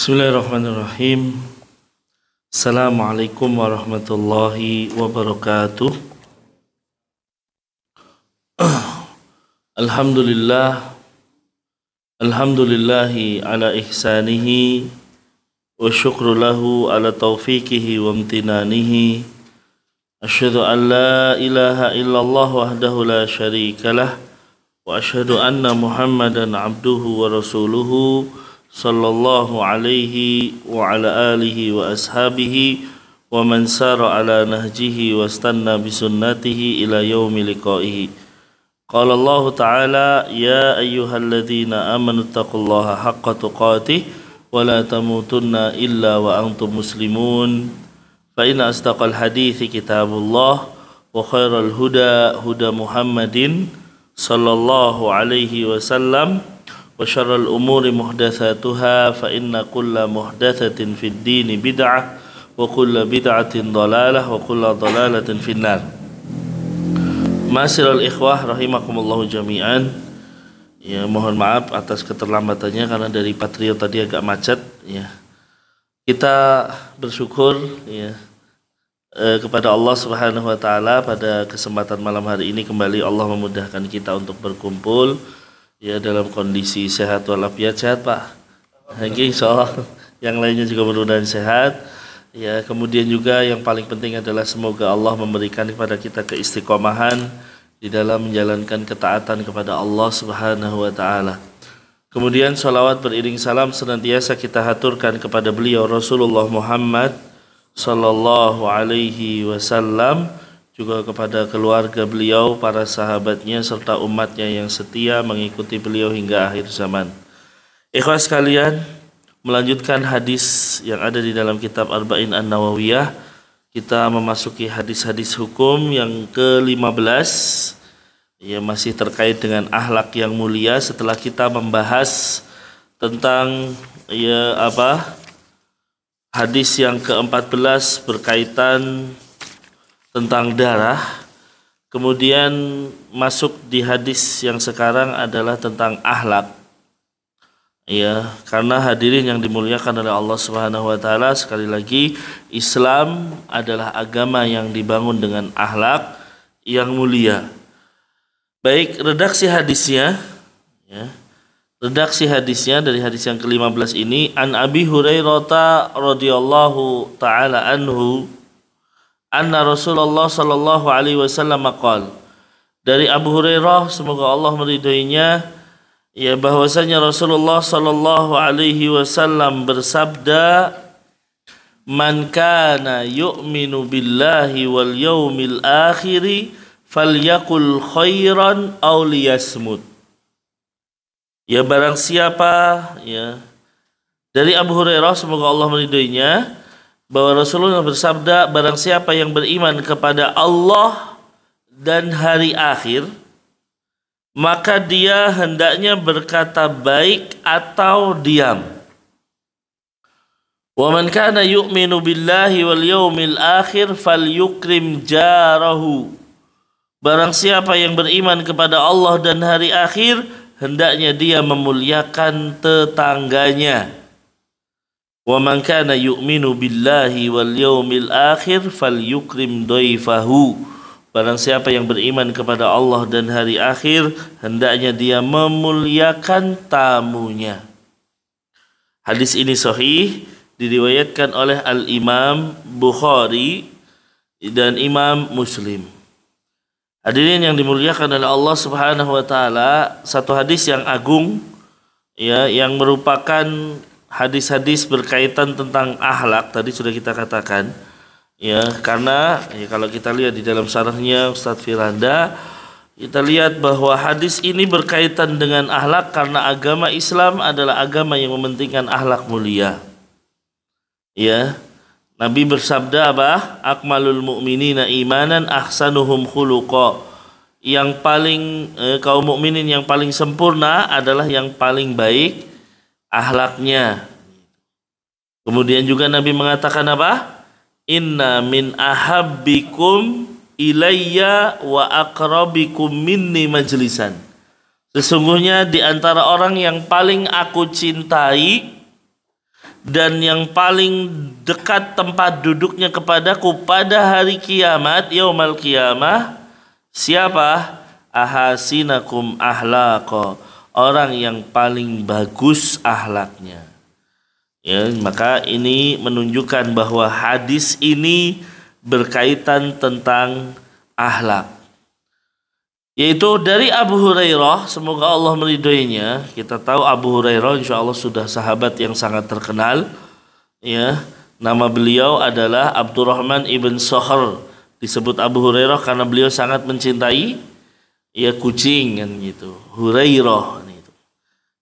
Bismillahirrahmanirrahim. Assalamualaikum warahmatullahi wabarakatuh. Alhamdulillahi ala ihsanihi wa syukru lahu ala taufiqihi wa amtinanihi. Asyhadu an la ilaha illallah wahdahu la syarikalah wa asyhadu anna Muhammadan abduhu wa rasuluhu sallallahu alaihi wa ala alihi wa ashabihi wa man sara ala nahjihi wa istanna bisunnatihi ila yaumi liqaihi. Qala Allah Ta'ala ya ayyuhalladzina amanu taqullaha haqqa tuqatih wa la tamutunna illa wa antum muslimun. Fa inna asdaqal hadithi kitabullah wa khairal huda huda Muhammadin sallallahu alaihi wasallam wa syarrul umuri muhdatsatuha fa inna kulla muhdatsatin fid dini bid'ah wa kulla bid'atin dhalalah wa kulla dhalalatin finnar. Ma'asyiral ikhwah rahimakumullah jami'an. Ya, mohon maaf atas keterlambatannya karena dari Patriot tadi agak macet ya. Kita bersyukur ya kepada Allah Subhanahu wa taala pada kesempatan malam hari ini kembali Allah memudahkan kita untuk berkumpul ya dalam kondisi sehat walafiat. Sehat Pak? Insyaallah. Yang lainnya juga mudah-mudahan sehat. Ya, kemudian juga yang paling penting adalah semoga Allah memberikan kepada kita keistiqomahan di dalam menjalankan ketaatan kepada Allah Subhanahu wa taala. Kemudian salawat beriring salam senantiasa kita haturkan kepada beliau Rasulullah Muhammad sallallahu alaihi wasallam, juga kepada keluarga beliau, para sahabatnya, serta umatnya yang setia mengikuti beliau hingga akhir zaman. Ikhwas sekalian, melanjutkan hadis yang ada di dalam kitab Arba'in An-Nawawiyah, kita memasuki hadis-hadis hukum yang ke-15, ya masih terkait dengan akhlak yang mulia. Setelah kita membahas tentang hadis yang ke-14 berkaitan tentang darah, kemudian masuk di hadis yang sekarang adalah tentang akhlak. Ya, karena hadirin yang dimuliakan oleh Allah Subhanahu wa taala, sekali lagi Islam adalah agama yang dibangun dengan akhlak yang mulia. Baik, redaksi hadisnya ya. Redaksi hadisnya dari hadis yang ke-15 ini, An Abi Hurairah radhiyallahu taala anhu anna Rasulullah sallallahu alaihi wasallam qala, dari Abu Hurairah semoga Allah meridhoinya, ya bahwasanya Rasulullah sallallahu alaihi wasallam bersabda, man kana yu'minu billahi wal yaumil akhir falyakul khairan aw liyasmut. Ya, barang siapa, ya, dari Abu Hurairah semoga Allah meridhoinya, bahwa Rasulullah bersabda, barang siapa yang beriman kepada Allah dan hari akhir, maka dia hendaknya berkata baik atau diam. Wa man kana yu'minu billahi wal yaumil akhir falyukrim jarahu. Barang siapa yang beriman kepada Allah dan hari akhir, hendaknya dia memuliakan tetangganya. Wa man kana yu'minu billahi wal yaumil akhir falyukrim dhaifahu. Barang siapa yang beriman kepada Allah dan hari akhir, hendaknya dia memuliakan tamunya. Hadis ini sahih, diriwayatkan oleh Al-Imam Bukhari dan Imam Muslim. Hadirin yang dimuliakan oleh Allah Subhanahu wa taala, satu hadis yang agung ya, yang merupakan hadis-hadis berkaitan tentang akhlak tadi sudah kita katakan ya, karena ya, kalau kita lihat di dalam syarahnya Ustadz Firanda, kita lihat bahwa hadis ini berkaitan dengan akhlak karena agama Islam adalah agama yang mementingkan akhlak mulia. Ya, Nabi bersabda apa? Akmalul mu'minina imanan ahsanuhum khuluqa. Yang paling kaum mukminin yang paling sempurna adalah yang paling baik akhlaknya. Kemudian juga Nabi mengatakan apa? Inna min ahabbikum ilayya wa aqrabikum minni majlisan. Sesungguhnya di antara orang yang paling aku cintai dan yang paling dekat tempat duduknya kepadaku pada hari kiamat, yaumal qiyamah, siapa? Ahasinakum ahlaqa, orang yang paling bagus ahlaknya. Ya, maka ini menunjukkan bahwa hadis ini berkaitan tentang ahlak. Yaitu dari Abu Hurairah, semoga Allah meridhoinya. Kita tahu Abu Hurairah insya Allah sudah sahabat yang sangat terkenal. Ya, nama beliau adalah Abdurrahman ibn Sahr. Disebut Abu Hurairah karena beliau sangat mencintai kucing kan gitu. Hurairah gitu.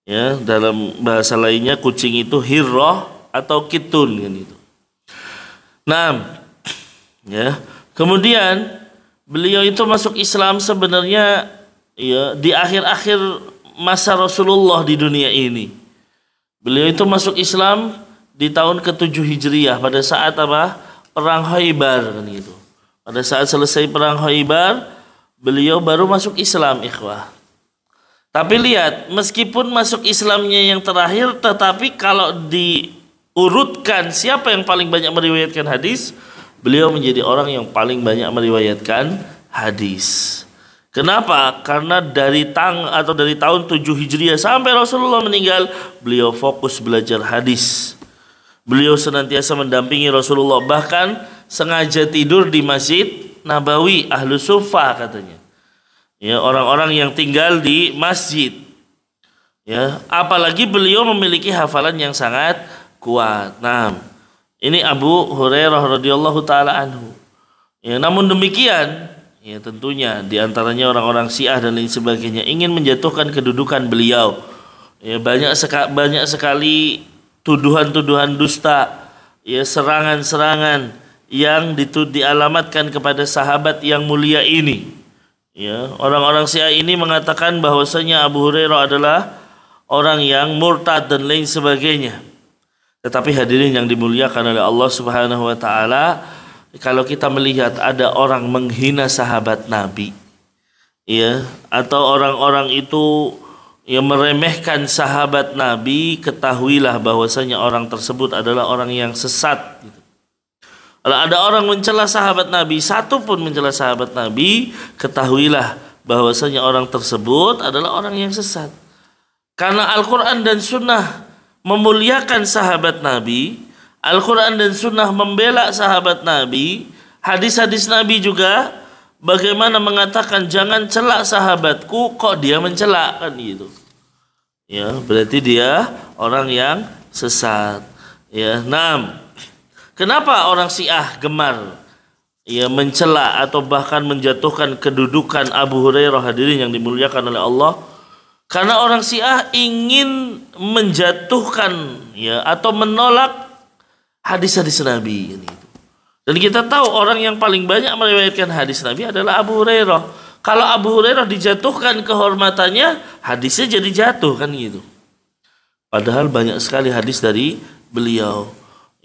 Ya, dalam bahasa lainnya kucing itu hirrah atau kitun kan gitu. Nah, ya, kemudian beliau itu masuk Islam sebenarnya di akhir-akhir masa Rasulullah di dunia ini. Beliau itu masuk Islam di tahun ke-7 Hijriah pada saat apa? Perang Khaybar kan gitu. Pada saat selesai perang Khaybar, beliau baru masuk Islam, ikhwah. Tapi lihat, meskipun masuk Islamnya yang terakhir, tetapi kalau diurutkan siapa yang paling banyak meriwayatkan hadis, beliau menjadi orang yang paling banyak meriwayatkan hadis. Kenapa? Karena dari tahun 7 Hijriah sampai Rasulullah meninggal, beliau fokus belajar hadis. Beliau senantiasa mendampingi Rasulullah, bahkan sengaja tidur di Masjid Nabawi, Ahlu Suffah katanya. Ya, orang-orang yang tinggal di masjid. Ya, apalagi beliau memiliki hafalan yang sangat kuat. Nah, ini Abu Hurairah radhiyallahu taala anhu. Ya, namun demikian, ya tentunya diantaranya orang-orang Syiah dan lain sebagainya ingin menjatuhkan kedudukan beliau. Ya, banyak sekali tuduhan-tuduhan dusta, ya serangan-serangan yang dialamatkan kepada sahabat yang mulia ini. Ya, orang-orang Syiah ini mengatakan bahwasanya Abu Hurairah adalah orang yang murtad dan lain sebagainya. Tetapi hadirin yang dimuliakan oleh Allah Subhanahu wa taala, kalau kita melihat ada orang menghina sahabat Nabi, ya, atau orang-orang itu yang meremehkan sahabat Nabi, ketahuilah bahwasanya orang tersebut adalah orang yang sesat gitu. Kalau ada orang mencela sahabat Nabi, satu pun mencela sahabat Nabi, ketahuilah bahwasanya orang tersebut adalah orang yang sesat. Karena Al-Quran dan Sunnah memuliakan sahabat Nabi, Al-Quran dan Sunnah membela sahabat Nabi, hadis-hadis Nabi juga bagaimana mengatakan jangan celak sahabatku, kok dia mencela kan gitu. Ya, berarti dia orang yang sesat. Ya, kenapa orang Syiah gemar mencela atau bahkan menjatuhkan kedudukan Abu Hurairah, hadirin yang dimuliakan oleh Allah? Karena orang Syiah ingin menjatuhkan atau menolak hadis-hadis Nabi gitu. Dan kita tahu orang yang paling banyak meriwayatkan hadis Nabi adalah Abu Hurairah. Kalau Abu Hurairah dijatuhkan kehormatannya, hadisnya jadi jatuh kan gitu. Padahal banyak sekali hadis dari beliau.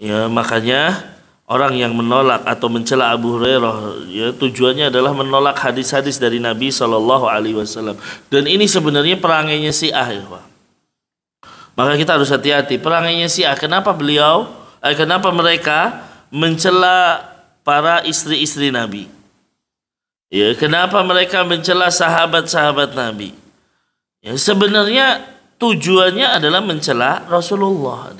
Ya, makanya orang yang menolak atau mencela Abu Hurairah, tujuannya adalah menolak hadis-hadis dari Nabi SAW. Dan ini sebenarnya perangainya Syiah, ya. Maka kita harus hati-hati. Perangainya Syiah, kenapa mereka mencela para istri-istri Nabi? Ya, kenapa mereka mencela sahabat-sahabat Nabi? Ya, sebenarnya tujuannya adalah mencela Rasulullah.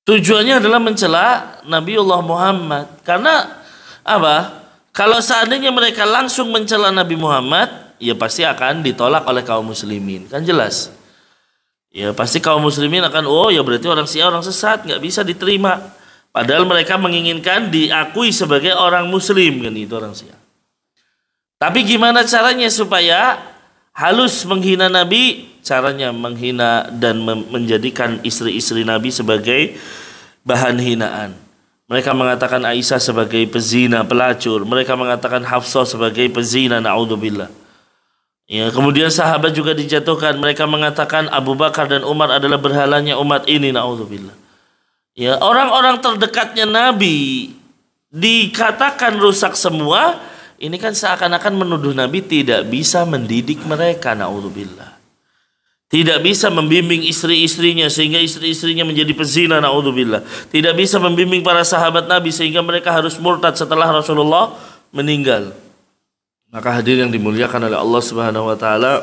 Tujuannya adalah mencela Nabiullah Muhammad. Karena apa? Kalau seandainya mereka langsung mencela Nabi Muhammad, ya pasti akan ditolak oleh kaum muslimin. Kan jelas. Ya pasti kaum muslimin akan, oh ya berarti orang Syiah orang sesat, nggak bisa diterima. Padahal mereka menginginkan diakui sebagai orang muslim, kan itu orang Syiah. Tapi gimana caranya supaya halus menghina Nabi? Caranya menghina dan menjadikan istri-istri Nabi sebagai bahan hinaan. Mereka mengatakan Aisyah sebagai pezina, pelacur. Mereka mengatakan Hafsah sebagai pezina, na'udzubillah. Ya, kemudian sahabat juga dijatuhkan. Mereka mengatakan Abu Bakar dan Umar adalah berhalanya umat ini, na'udzubillah. Ya, orang-orang terdekatnya Nabi dikatakan rusak semua. Ini kan seakan-akan menuduh Nabi tidak bisa mendidik mereka, na'udzubillah. Tidak bisa membimbing istri-istrinya sehingga istri-istrinya menjadi pezina, naudzubillah. Tidak bisa membimbing para sahabat Nabi sehingga mereka harus murtad setelah Rasulullah meninggal. Maka hadirin yang dimuliakan oleh Allah Subhanahu wa taala,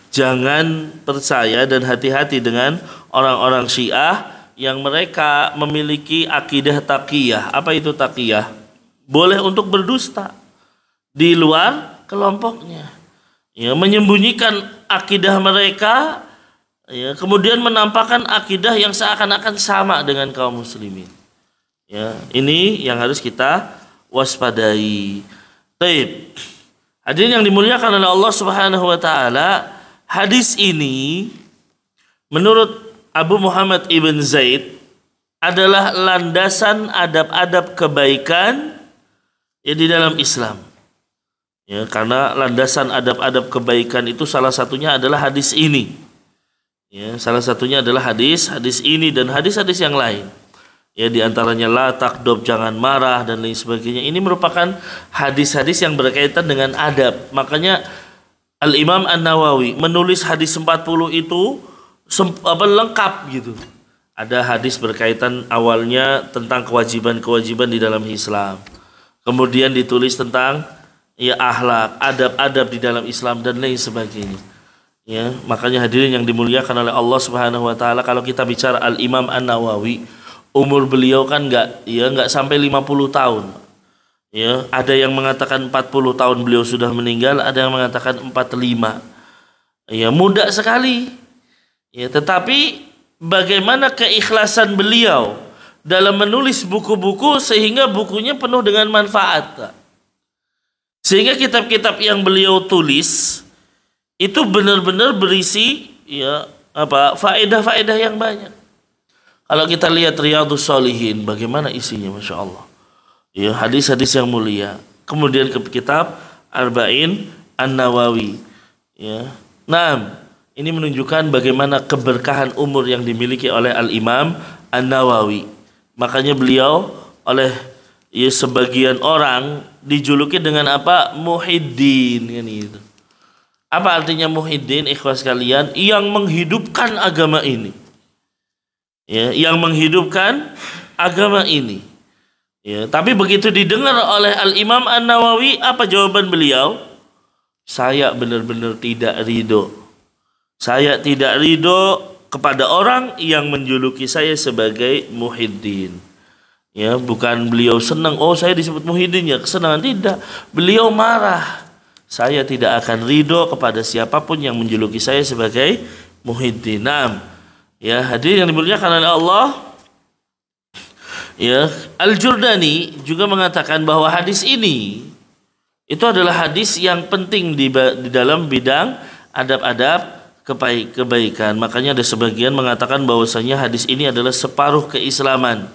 jangan percaya dan hati-hati dengan orang-orang Syiah yang mereka memiliki akidah taqiyah. Apa itu taqiyah? Boleh untuk berdusta di luar kelompoknya, ya, menyembunyikan akidah mereka, ya, kemudian menampakkan akidah yang seakan-akan sama dengan kaum muslimin. Ya, ini yang harus kita waspadai. Baik. Hadirin yang dimuliakan oleh Allah Subhanahu wa taala, hadis ini menurut Abu Muhammad ibn Zaid adalah landasan adab-adab kebaikan, ya, di dalam Islam. Ya, karena landasan adab-adab kebaikan itu salah satunya adalah hadis ini. Ya, salah satunya adalah hadis ini dan hadis-hadis yang lain. Ya, di antaranya la takdob, jangan marah dan lain sebagainya. Ini merupakan hadis-hadis yang berkaitan dengan adab. Makanya Al-Imam An-Nawawi menulis hadis 40 itu lengkap gitu. Ada hadis berkaitan awalnya tentang kewajiban-kewajiban di dalam Islam. Kemudian ditulis tentang, ya, akhlak, adab-adab di dalam Islam dan lain sebagainya. Ya, makanya hadirin yang dimuliakan oleh Allah Subhanahu wa taala, kalau kita bicara Al-Imam An-Nawawi, umur beliau kan enggak sampai 50 tahun. Ya, ada yang mengatakan 40 tahun beliau sudah meninggal, ada yang mengatakan 45. Ya, muda sekali. Ya, tetapi bagaimana keikhlasan beliau dalam menulis buku-buku sehingga bukunya penuh dengan manfaat. Sehingga kitab-kitab yang beliau tulis itu benar-benar berisi, ya, faedah-faedah yang banyak. Kalau kita lihat Riyadhus Shalihin, bagaimana isinya, Masya Allah. Ya, hadis-hadis yang mulia. Kemudian ke kitab Arba'in An-Nawawi. Ya. Nah, ini menunjukkan bagaimana keberkahan umur yang dimiliki oleh Al-Imam An-Nawawi. Makanya beliau oleh, ya, sebagian orang dijuluki dengan apa? Muhyiddin, kan gitu. Apa artinya Muhyiddin, ikhwas kalian? Yang menghidupkan agama ini. Ya, yang menghidupkan agama ini. Ya, tapi begitu didengar oleh Al-Imam An-Nawawi, apa jawaban beliau? Saya benar-benar tidak ridho. Saya tidak ridho kepada orang yang menjuluki saya sebagai Muhyiddin. Ya, bukan beliau senang, oh saya disebut Muhyiddin, ya kesenangan, tidak. Beliau marah. Saya tidak akan ridho kepada siapapun yang menjuluki saya sebagai Muhyiddin. Nah, ya, hadirin yang dimuliakan oleh Allah, ya, Al-Jurdani juga mengatakan bahwa hadis ini itu adalah hadis yang penting di dalam bidang adab-adab kebaikan. Makanya ada sebagian mengatakan bahwasanya hadis ini adalah separuh keislaman.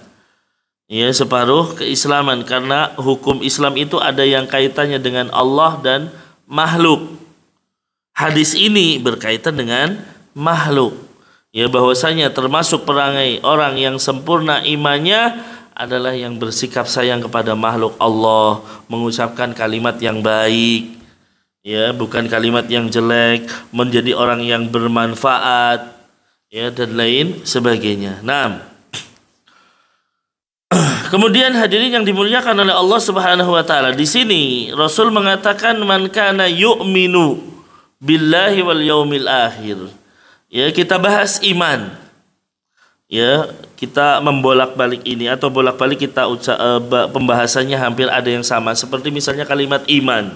Ya, separuh keislaman, karena hukum Islam itu ada yang kaitannya dengan Allah dan makhluk. Hadis ini berkaitan dengan makhluk. Ya, bahwasanya termasuk perangai orang yang sempurna imannya adalah yang bersikap sayang kepada makhluk Allah, mengucapkan kalimat yang baik, ya, bukan kalimat yang jelek, menjadi orang yang bermanfaat, ya, dan lain sebagainya. Nah, kemudian hadirin yang dimuliakan oleh Allah Subhanahu wa taala, di sini Rasul mengatakan man kana yu'minu billahi wal yaumil akhir. Ya, kita bahas iman. Ya, kita membolak-balik ini atau bolak-balik kita pembahasannya hampir ada yang sama, seperti misalnya kalimat iman.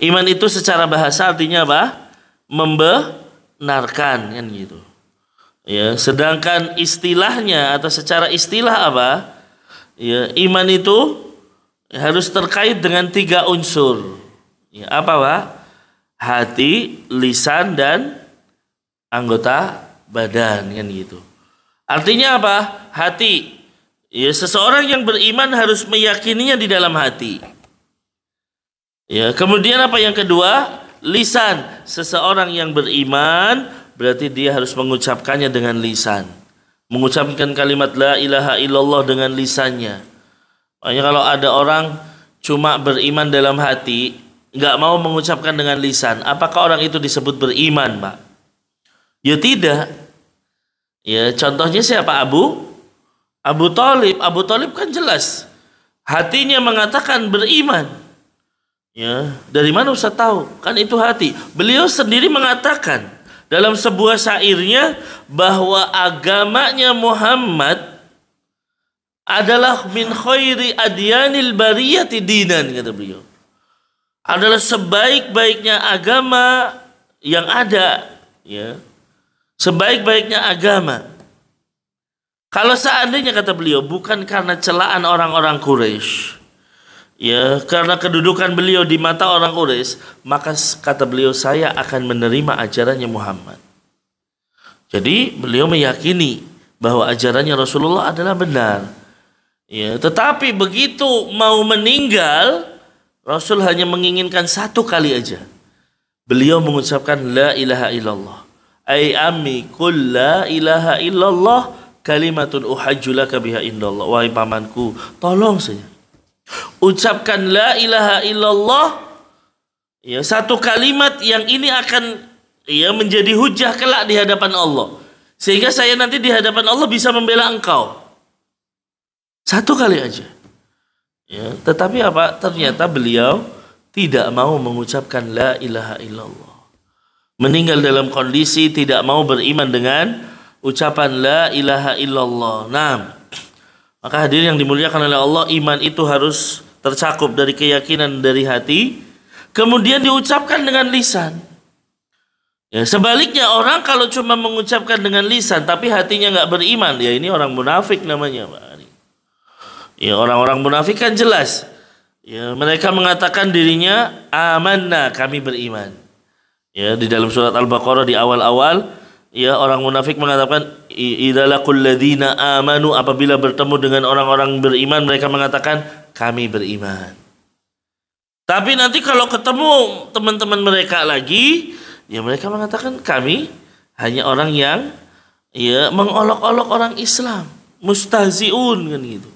Iman itu secara bahasa artinya apa? Membenarkan, kan gitu. Ya, sedangkan istilahnya atau secara istilah apa? Ya, iman itu harus terkait dengan 3 unsur. Ya, apa, Pak? Hati, lisan, dan anggota badan, kan gitu. Artinya apa? Hati. Ya, seseorang yang beriman harus meyakininya di dalam hati. Ya, kemudian apa yang kedua? Lisan. Seseorang yang beriman berarti dia harus mengucapkannya dengan lisan. Mengucapkan kalimat la ilaha illallah dengan lisannya. Makanya kalau ada orang cuma beriman dalam hati, nggak mau mengucapkan dengan lisan, apakah orang itu disebut beriman, Pak? Ya tidak. Ya, contohnya siapa? Abu Thalib. Abu Thalib kan jelas hatinya mengatakan beriman. Ya, dari mana Ustaz tahu? Kan itu hati. Beliau sendiri mengatakan dalam sebuah syairnya bahwa agamanya Muhammad adalah min khairi adyanil bariyati dinan, kata beliau. Adalah sebaik-baiknya agama yang ada, ya. Sebaik-baiknya agama. Kalau seandainya, kata beliau, bukan karena celaan orang-orang Quraisy, ya, karena kedudukan beliau di mata orang Quraisy, maka kata beliau saya akan menerima ajarannya Muhammad. Jadi beliau meyakini bahwa ajarannya Rasulullah adalah benar. Ya, tetapi begitu mau meninggal, Rasul hanya menginginkan satu kali aja. Beliau mengucapkan la ilaha illallah. Ai ammi qul la ilaha illallah kalimatun uhajju laka biha indallah. Wahai pamanku, tolong saja ucapkan la ilaha illallah, ya, satu kalimat yang ini akan, ya, menjadi hujah kelak di hadapan Allah, sehingga saya nanti di hadapan Allah bisa membela engkau. Satu kali aja. Ya, tetapi apa? Ternyata beliau tidak mau mengucapkan la ilaha illallah. Meninggal dalam kondisi tidak mau beriman dengan ucapan la ilaha illallah. Nah, maka hadirin yang dimuliakan oleh Allah, iman itu harus tercakup dari keyakinan dari hati, kemudian diucapkan dengan lisan. Ya, sebaliknya orang kalau cuma mengucapkan dengan lisan tapi hatinya nggak beriman, ya ini orang munafik namanya, Pak. Ya, orang-orang munafik kan jelas. Ya, mereka mengatakan dirinya amanna, kami beriman. Ya, di dalam surat Al-Baqarah di awal-awal, ya, orang munafik mengatakan idza laqul ladzina amanu, apabila bertemu dengan orang-orang beriman mereka mengatakan kami beriman. Tapi nanti kalau ketemu teman-teman mereka lagi, ya mereka mengatakan kami hanya orang yang, ya, mengolok-olok orang Islam, mustahziun, kan gitu.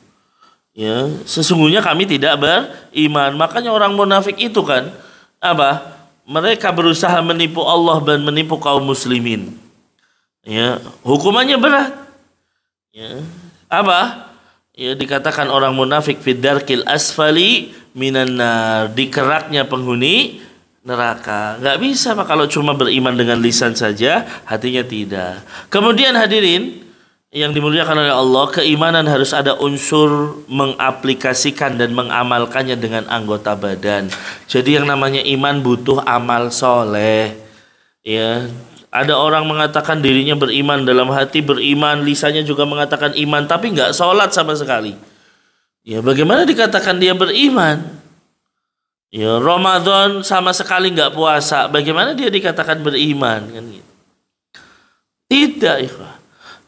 Ya, sesungguhnya kami tidak beriman. Makanya orang munafik itu kan apa? Mereka berusaha menipu Allah dan menipu kaum muslimin. Ya, hukumannya berat. Ya, apa? Ya, dikatakan orang munafik fid-darkil asfali minan nar, di keraknya penghuni neraka. Nggak bisa Pak kalau cuma beriman dengan lisan saja, hatinya tidak. Kemudian hadirin yang dimuliakan oleh Allah, keimanan harus ada unsur mengaplikasikan dan mengamalkannya dengan anggota badan. Jadi yang namanya iman butuh amal soleh. Ya, ada orang mengatakan dirinya beriman, dalam hati beriman, lisannya juga mengatakan iman, tapi nggak sholat sama sekali. Ya, bagaimana dikatakan dia beriman? Ya, Ramadan sama sekali nggak puasa, bagaimana dia dikatakan beriman? Kan gitu. Tidak, ikhwah.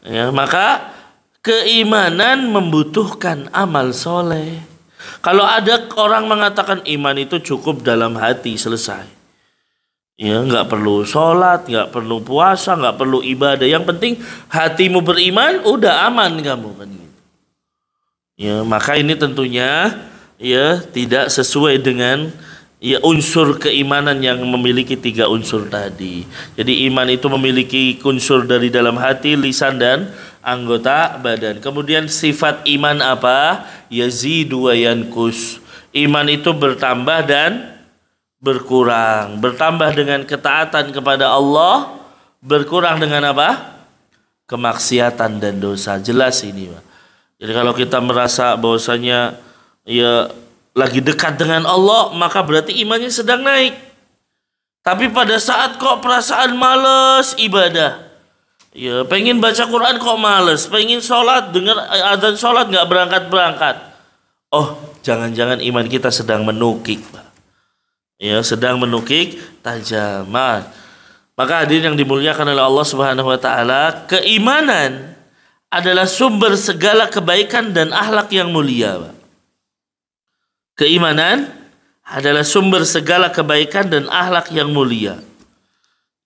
Ya, maka keimanan membutuhkan amal soleh. Kalau ada orang mengatakan iman itu cukup dalam hati, selesai. Ya, nggak perlu sholat, nggak perlu puasa, nggak perlu ibadah. Yang penting hatimu beriman, udah aman kamu, kan gitu. Ya, maka ini tentunya, ya, tidak sesuai dengan, ya, unsur keimanan yang memiliki 3 unsur tadi. Jadi iman itu memiliki unsur dari dalam hati, lisan, dan anggota badan. Kemudian sifat iman apa? Yazidu wa yankus. Iman itu bertambah dan berkurang. Bertambah dengan ketaatan kepada Allah, berkurang dengan apa? Kemaksiatan dan dosa. Jelas ini, Pak. Jadi kalau kita merasa bahwasanya, ya, lagi dekat dengan Allah, maka berarti imannya sedang naik. Tapi pada saat kok perasaan males ibadah, ya, pengen baca Quran kok males, pengen sholat, dengar adzan sholat nggak berangkat-berangkat. Oh, jangan-jangan iman kita sedang menukik, Pak. Ya, sedang menukik tajaman. Maka hadirin yang dimuliakan oleh Allah Subhanahu wa taala, keimanan adalah sumber segala kebaikan dan akhlak yang mulia, Pak. Keimanan adalah sumber segala kebaikan dan akhlak yang mulia.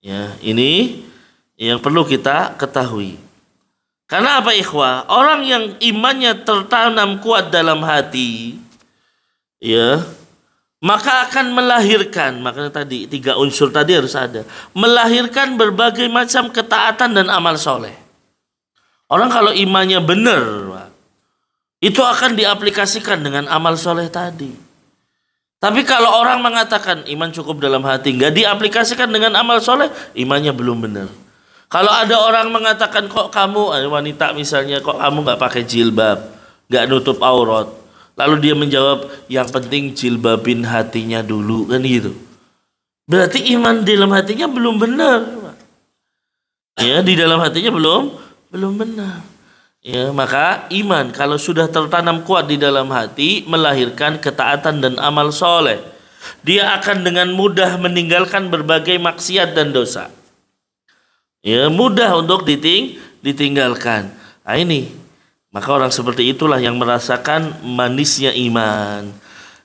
Ya, ini yang perlu kita ketahui. Karena apa, ikhwah? Orang yang imannya tertanam kuat dalam hati, ya, maka akan melahirkan, makanya tadi 3 unsur tadi harus ada, melahirkan berbagai macam ketaatan dan amal soleh. Orang kalau imannya benar, itu akan diaplikasikan dengan amal soleh tadi. Tapi kalau orang mengatakan iman cukup dalam hati, nggak diaplikasikan dengan amal soleh, imannya belum benar. Kalau ada orang mengatakan, kok kamu wanita misalnya, kok kamu nggak pakai jilbab, nggak nutup aurat, lalu dia menjawab, yang penting jilbabin hatinya dulu, kan gitu. Berarti iman di dalam hatinya belum benar. Ya, di dalam hatinya belum benar. Ya, maka iman kalau sudah tertanam kuat di dalam hati, melahirkan ketaatan dan amal soleh. Dia akan dengan mudah meninggalkan berbagai maksiat dan dosa. Ya, mudah untuk ditinggalkan. Nah, ini, maka orang seperti itulah yang merasakan manisnya iman.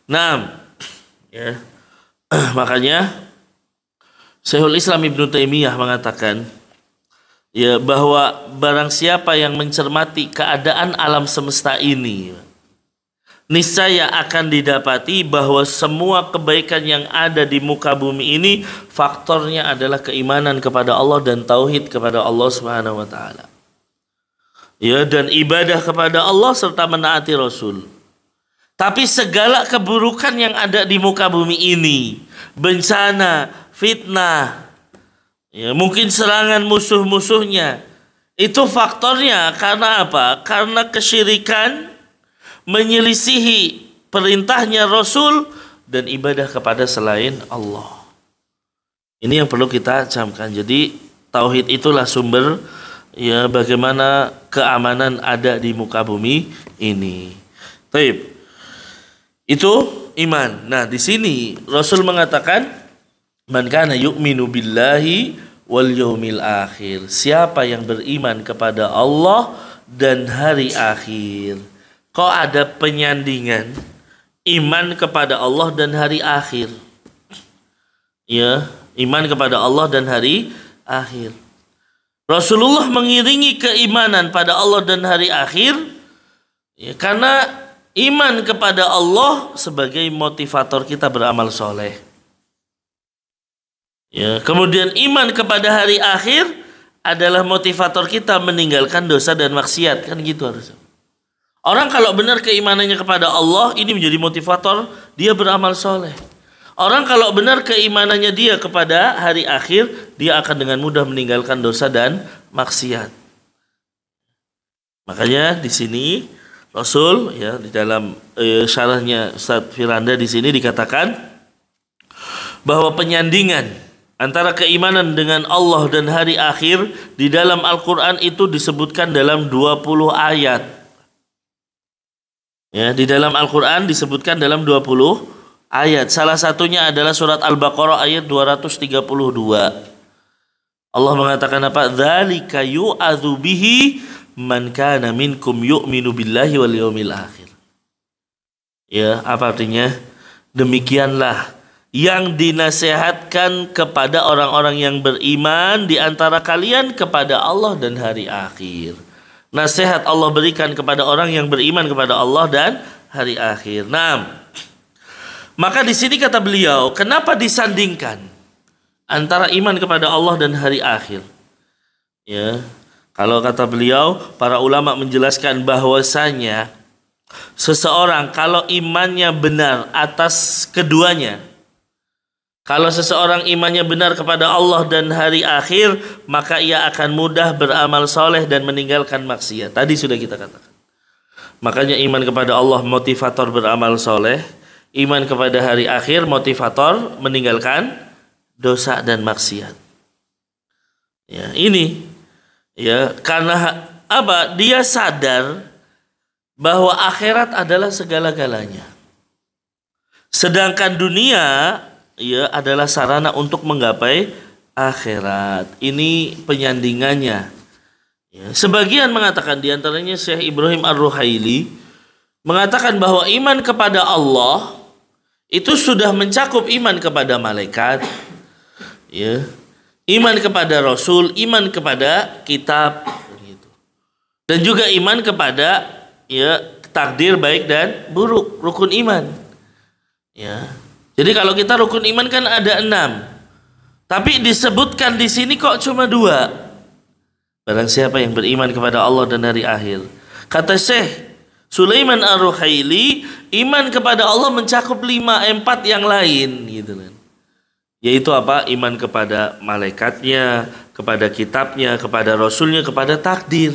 Nah, ya, makanya Syekhul Islam Ibnu Taimiyah mengatakan, ya, bahwa barang siapa yang mencermati keadaan alam semesta ini, niscaya akan didapati bahwa semua kebaikan yang ada di muka bumi ini faktornya adalah keimanan kepada Allah dan tauhid kepada Allah Subhanahu wa taala. Ya, dan ibadah kepada Allah serta menaati Rasul. Tapi segala keburukan yang ada di muka bumi ini, bencana, fitnah, ya, mungkin serangan musuh-musuhnya, itu faktornya karena apa? Karena kesyirikan, menyelisihi perintahnya Rasul, dan ibadah kepada selain Allah. Ini yang perlu kita camkan. Jadi tauhid itulah sumber, ya, bagaimana keamanan ada di muka bumi ini. Baik. Itu iman. Nah, di sini Rasul mengatakan, man kana yu'minu billahi wal yaumil akhir. Siapa yang beriman kepada Allah dan hari akhir. Kok ada penyandingan iman kepada Allah dan hari akhir? Ya, iman kepada Allah dan hari akhir. Rasulullah mengiringi keimanan pada Allah dan hari akhir, ya, karena iman kepada Allah sebagai motivator kita beramal soleh. Ya, kemudian iman kepada hari akhir adalah motivator kita meninggalkan dosa dan maksiat, kan gitu harusnya. Orang kalau benar keimanannya kepada Allah, ini menjadi motivator dia beramal soleh. Orang kalau benar keimanannya dia kepada hari akhir, dia akan dengan mudah meninggalkan dosa dan maksiat. Makanya di sini Rasul, ya, di dalam syarahnya Ustaz Firanda di sini dikatakan bahwa penyandingan antara keimanan dengan Allah dan hari akhir di dalam Al-Quran itu disebutkan dalam 20 ayat. Ya, di dalam Al-Quran disebutkan dalam 20 ayat. Salah satunya adalah surat Al-Baqarah ayat 232. Allah mengatakan apa? Dzalika yu'adzu bihi man kana minkum yu'minu billahi wal yaumil akhir. Ya, apa artinya? Demikianlah yang dinasehatkan kepada orang-orang yang beriman di antara kalian kepada Allah dan hari akhir. Nasihat Allah berikan kepada orang yang beriman kepada Allah dan hari akhir. Nah, maka di sini kata beliau, kenapa disandingkan antara iman kepada Allah dan hari akhir? Ya, kalau kata beliau, para ulama menjelaskan bahwasanya seseorang kalau imannya benar atas keduanya, kalau seseorang imannya benar kepada Allah dan hari akhir, maka ia akan mudah beramal soleh dan meninggalkan maksiat. Tadi sudah kita katakan. Makanya iman kepada Allah motivator beramal soleh, iman kepada hari akhir motivator meninggalkan dosa dan maksiat. Ya, ini, ya, karena apa? Dia sadar bahwa akhirat adalah segala-galanya. Sedangkan dunia, ya, adalah sarana untuk menggapai akhirat. Ini penyandingannya. Ya, sebagian mengatakan, diantaranya Syekh Ibrahim Ar-Ruhaili mengatakan bahwa iman kepada Allah itu sudah mencakup iman kepada malaikat, ya, iman kepada Rasul, iman kepada kitab, gitu. Dan juga iman kepada, ya, takdir baik dan buruk, rukun iman. Ya. Jadi kalau kita rukun iman kan ada 6. Tapi disebutkan di sini kok cuma 2. Barang siapa yang beriman kepada Allah dan hari akhir. Kata Syekh Sulaiman Ar-Ruhaili, iman kepada Allah mencakup 4 yang lain gitu kan. Yaitu apa? Iman kepada malaikatnya, kepada kitabnya, kepada rasulnya, kepada takdir.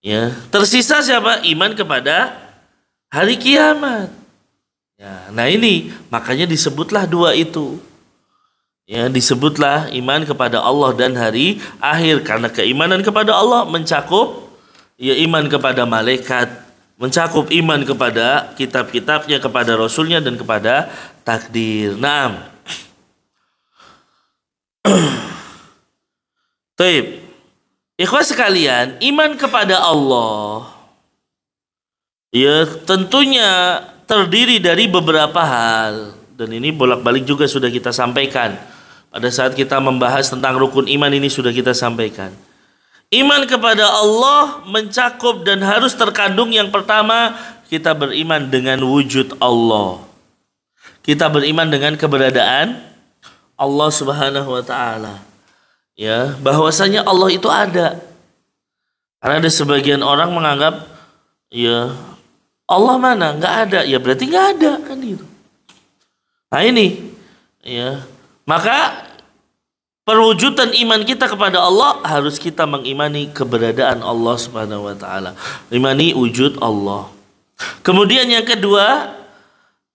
Ya, tersisa siapa? Iman kepada hari kiamat. Ya, nah ini makanya disebutlah 2 itu. Ya, disebutlah iman kepada Allah dan hari akhir karena keimanan kepada Allah mencakup ya iman kepada malaikat, mencakup iman kepada kitab-kitabnya, kepada rasulnya dan kepada takdir. Naam. Taib. Ikhwah sekalian, iman kepada Allah ya tentunya terdiri dari beberapa hal, dan ini bolak-balik juga sudah kita sampaikan. Pada saat kita membahas tentang rukun iman ini sudah kita sampaikan. Iman kepada Allah mencakup dan harus terkandung yang pertama, kita beriman dengan wujud Allah. Kita beriman dengan keberadaan Allah Subhanahu wa taala. Ya, bahwasanya Allah itu ada. Karena ada sebagian orang menganggap ya Allah mana? Enggak ada. Ya berarti enggak ada kan gitu. Nah ini ya. Maka perwujudan iman kita kepada Allah harus kita mengimani keberadaan Allah Subhanahu wa taala. Imani wujud Allah. Kemudian yang kedua,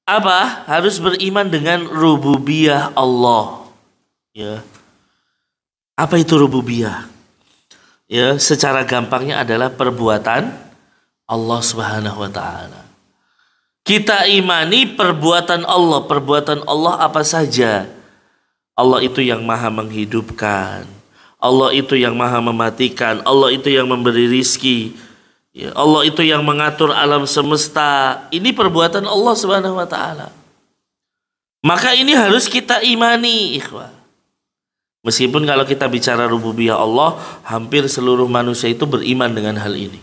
apa? Harus beriman dengan rububiyah Allah. Ya. Apa itu rububiyah? Ya, secara gampangnya adalah perbuatan Allah Subhanahu wa taala. Kita imani perbuatan Allah. Perbuatan Allah apa saja? Allah itu yang maha menghidupkan, Allah itu yang maha mematikan, Allah itu yang memberi rizki, ya, Allah itu yang mengatur alam semesta. Ini perbuatan Allah Subhanahu wa taala. Maka ini harus kita imani, ikhwah. Meskipun kalau kita bicara rububiyah Allah, hampir seluruh manusia itu beriman dengan hal ini.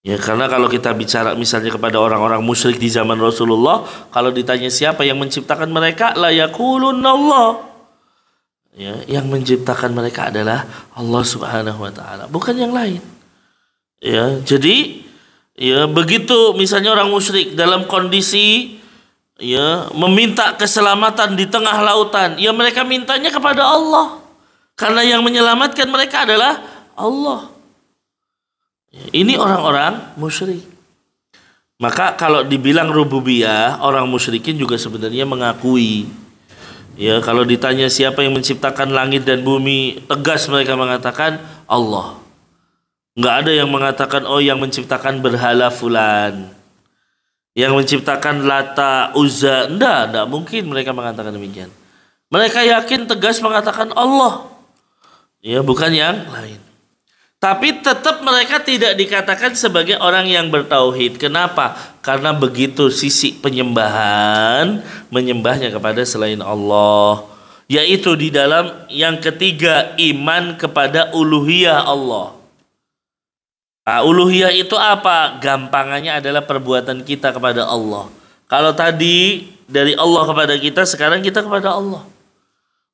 Ya, karena kalau kita bicara misalnya kepada orang-orang musyrik di zaman Rasulullah, kalau ditanya siapa yang menciptakan mereka, la yaqulunna Allah. Ya, yang menciptakan mereka adalah Allah Subhanahu wa taala, bukan yang lain. Ya, jadi ya begitu misalnya orang musyrik dalam kondisi ya meminta keselamatan di tengah lautan, ya mereka mintanya kepada Allah. Karena yang menyelamatkan mereka adalah Allah. Ini orang-orang musyrik. Maka kalau dibilang rububiyah, orang musyrikin juga sebenarnya mengakui. Ya, kalau ditanya siapa yang menciptakan langit dan bumi, tegas mereka mengatakan Allah. Enggak ada yang mengatakan oh yang menciptakan berhala fulan, yang menciptakan Lata, Uzza. Enggak mungkin mereka mengatakan demikian. Mereka yakin tegas mengatakan Allah. Ya, bukan yang lain. Tapi tetap mereka tidak dikatakan sebagai orang yang bertauhid. Kenapa? Karena begitu sisi penyembahan, menyembahnya kepada selain Allah. Yaitu di dalam yang ketiga, iman kepada uluhiyah Allah. Nah, uluhiyah itu apa? Gampangannya adalah perbuatan kita kepada Allah. Kalau tadi dari Allah kepada kita, sekarang kita kepada Allah.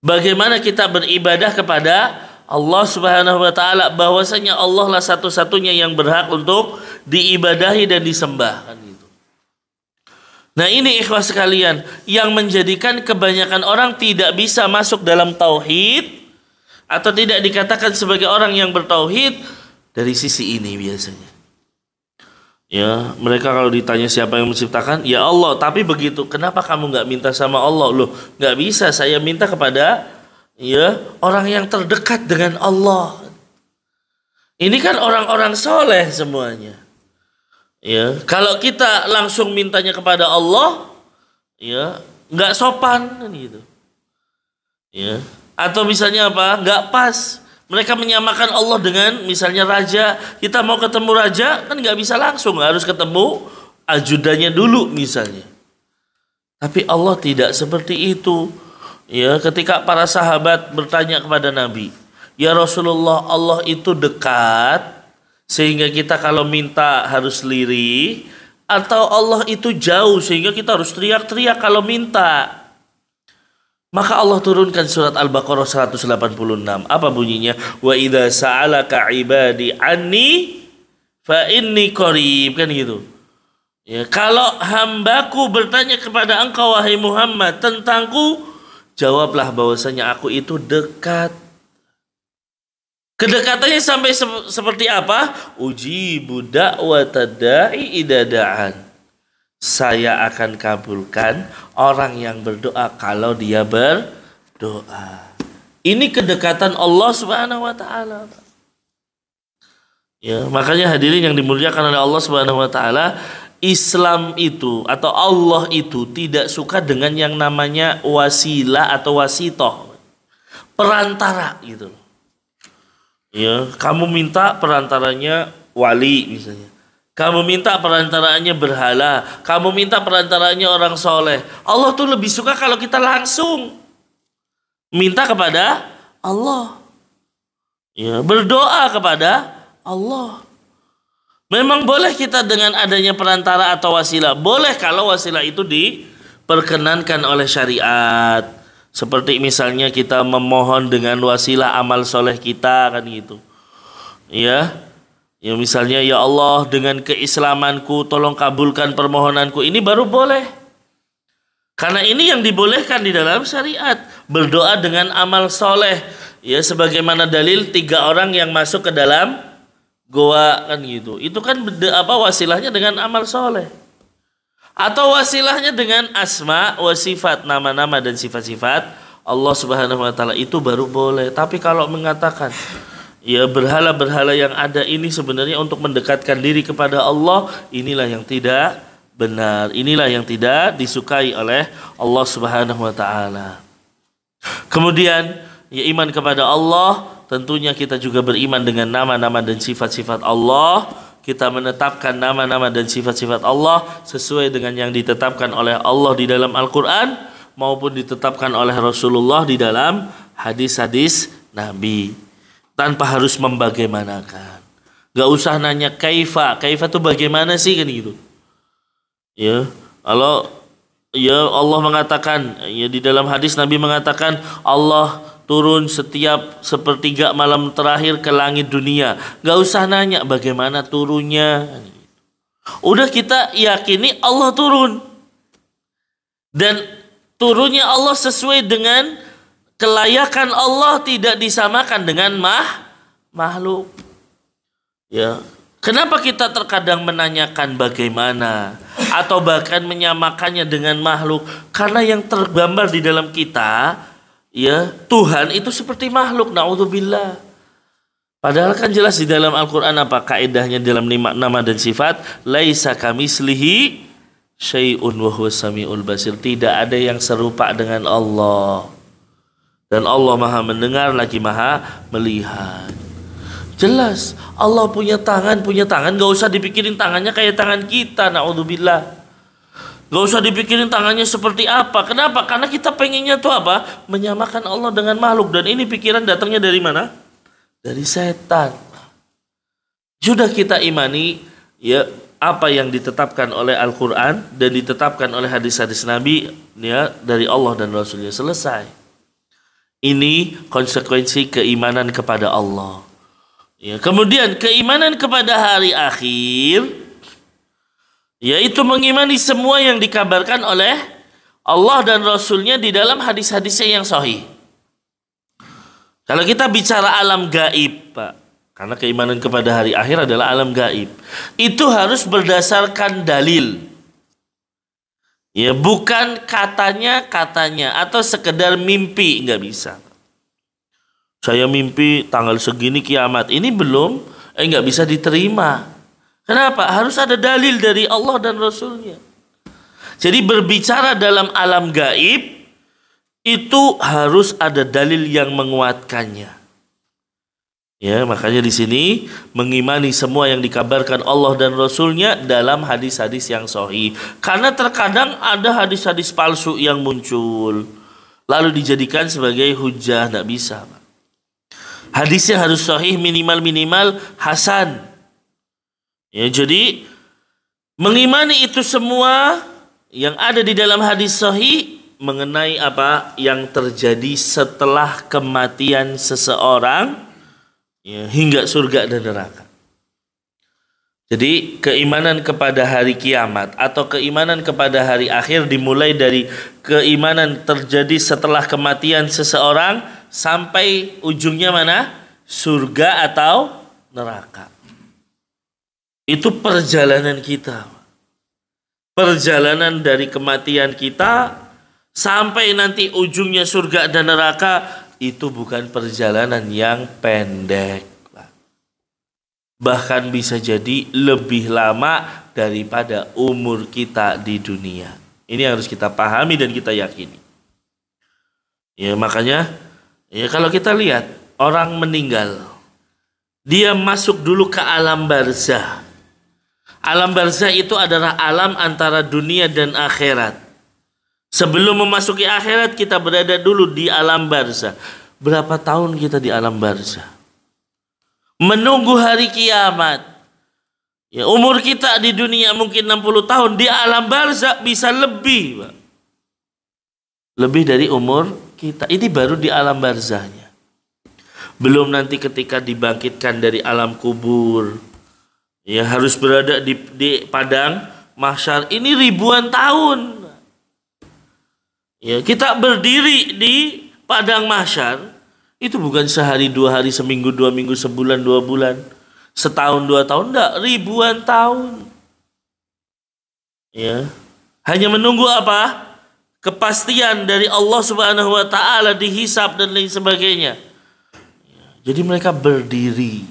Bagaimana kita beribadah kepada Allah Subhanahu wa taala, bahwasanya Allah lah satu-satunya yang berhak untuk diibadahi dan disembah kan gitu. Nah, ini ikhwah sekalian yang menjadikan kebanyakan orang tidak bisa masuk dalam tauhid atau tidak dikatakan sebagai orang yang bertauhid dari sisi ini biasanya. Ya, mereka kalau ditanya siapa yang menciptakan, ya Allah. Tapi begitu, kenapa kamu nggak minta sama Allah? Loh, nggak bisa, saya minta kepada ya orang yang terdekat dengan Allah. Ini kan orang-orang soleh semuanya. Ya, kalau kita langsung mintanya kepada Allah, ya nggak sopan kan gitu. Ya, atau misalnya apa? Nggak pas. Mereka menyamakan Allah dengan misalnya raja. Kita mau ketemu raja kan nggak bisa langsung, harus ketemu ajudannya dulu misalnya. Tapi Allah tidak seperti itu. Ya, ketika para sahabat bertanya kepada Nabi, ya Rasulullah, Allah itu dekat sehingga kita kalau minta harus lirih, atau Allah itu jauh sehingga kita harus teriak-teriak kalau minta. Maka Allah turunkan surat Al-Baqarah 186. Apa bunyinya? Wa idza sa'alaka ibadi anni fa inni qarib, kan gitu. Ya, kalau hambaku bertanya kepada engkau wahai Muhammad tentangku, jawablah bahwasanya aku itu dekat. Kedekatannya sampai seperti apa? Ujibu da'watad da'i idza da'an. Saya akan kabulkan orang yang berdoa kalau dia berdoa. Ini kedekatan Allah Subhanahu wa taala. Ya, makanya hadirin yang dimuliakan oleh Allah Subhanahu wa taala, Islam itu atau Allah itu tidak suka dengan yang namanya wasilah atau wasitoh, perantara gitu. Ya, kamu minta perantaranya wali misalnya. Kamu minta perantaranya berhala. Kamu minta perantaranya orang soleh. Allah tuh lebih suka kalau kita langsung minta kepada Allah. Ya, berdoa kepada Allah. Memang boleh kita dengan adanya perantara atau wasilah. Boleh kalau wasilah itu diperkenankan oleh syariat. Seperti misalnya kita memohon dengan wasilah amal soleh kita, kan gitu. Ya, ya misalnya ya Allah dengan keislamanku tolong kabulkan permohonanku, ini baru boleh. Karena ini yang dibolehkan di dalam syariat, berdoa dengan amal soleh. Ya sebagaimana dalil 3 orang yang masuk ke dalam goa, kan gitu. Itu kan wasilahnya dengan amal soleh. Atau wasilahnya dengan asma wa sifat, nama-nama dan sifat-sifat Allah Subhanahu wa taala, itu baru boleh. Tapi kalau mengatakan ya berhala-berhala yang ada ini sebenarnya untuk mendekatkan diri kepada Allah, inilah yang tidak benar. Inilah yang tidak disukai oleh Allah Subhanahu wa taala. Kemudian ya iman kepada Allah, tentunya kita juga beriman dengan nama-nama dan sifat-sifat Allah. Kita menetapkan nama-nama dan sifat-sifat Allah sesuai dengan yang ditetapkan oleh Allah di dalam Al-Quran maupun ditetapkan oleh Rasulullah di dalam hadis-hadis Nabi, tanpa harus membagaimanakan. Gak usah nanya kaifa itu bagaimana sih, kan gitu. Ya, kalau ya Allah mengatakan, ya di dalam hadis Nabi mengatakan Allah turun setiap sepertiga malam terakhir ke langit dunia. Gak usah nanya bagaimana turunnya. Udah kita yakini Allah turun. Dan turunnya Allah sesuai dengan kelayakan Allah, tidak disamakan dengan makhluk. Ya, kenapa kita terkadang menanyakan bagaimana atau bahkan menyamakannya dengan makhluk? Karena yang tergambar di dalam kita, ya, Tuhan itu seperti makhluk, naudzubillah. Padahal kan jelas di dalam Al-Quran apa kaidahnya dalam nama dan sifat, laisa kamislihi syai'un wa huwas samiul basir. Tidak ada yang serupa dengan Allah. Dan Allah Maha mendengar lagi Maha melihat. Jelas Allah punya tangan, gak usah dipikirin tangannya kayak tangan kita, naudzubillah. Gak usah dipikirin tangannya seperti apa. Kenapa? Karena kita pengennya tuh apa? Menyamakan Allah dengan makhluk. Dan ini pikiran datangnya dari mana? Dari setan. Sudah kita imani ya apa yang ditetapkan oleh Al-Quran dan ditetapkan oleh hadis-hadis Nabi ya dari Allah dan Rasulnya, selesai. Ini konsekuensi keimanan kepada Allah. Ya, kemudian keimanan kepada hari akhir, yaitu mengimani semua yang dikabarkan oleh Allah dan Rasulnya di dalam hadis-hadisnya yang sahih. Kalau kita bicara alam gaib, Pak, karena keimanan kepada hari akhir adalah alam gaib, itu harus berdasarkan dalil. Ya, bukan katanya atau sekedar mimpi, nggak bisa. Saya mimpi tanggal segini kiamat, ini nggak bisa diterima. Kenapa? Harus ada dalil dari Allah dan Rasulnya. Jadi berbicara dalam alam gaib itu harus ada dalil yang menguatkannya. Ya, makanya di sini mengimani semua yang dikabarkan Allah dan Rasulnya dalam hadis-hadis yang sahih. Karena terkadang ada hadis-hadis palsu yang muncul lalu dijadikan sebagai hujah, tidak bisa. Hadisnya harus sahih, minimal hasan. Ya, jadi Mengimani itu semua yang ada di dalam hadis sahih mengenai apa yang terjadi setelah kematian seseorang, ya, hingga surga dan neraka. Jadi keimanan kepada hari kiamat atau keimanan kepada hari akhir dimulai dari keimanan terjadi setelah kematian seseorang sampai ujungnya mana? Surga atau neraka. Itu perjalanan kita. Perjalanan dari kematian kita sampai nanti ujungnya surga dan neraka, itu bukan perjalanan yang pendek. Bahkan bisa jadi lebih lama daripada umur kita di dunia. Ini harus kita pahami dan kita yakini. Ya, makanya ya kalau kita lihat orang meninggal, dia masuk dulu ke alam barzah. Alam barzah itu adalah alam antara dunia dan akhirat. Sebelum memasuki akhirat, kita berada dulu di alam barzah. Berapa tahun kita di alam barzah? Menunggu hari kiamat. Ya, umur kita di dunia mungkin 60 tahun, di alam barzah bisa lebih, Pak. Lebih dari umur kita. Ini baru di alam barzahnya. Belum nanti ketika dibangkitkan dari alam kubur. Ya, harus berada di padang mahsyar. Ini ribuan tahun. Ya, kita berdiri di padang mahsyar. Itu bukan sehari, 2 hari, seminggu, 2 minggu, sebulan, 2 bulan, setahun, 2 tahun, enggak, ribuan tahun. Ya. Hanya menunggu apa? Kepastian dari Allah Subhanahu wa taala, dihisab dan lain sebagainya. Ya. Jadi mereka berdiri.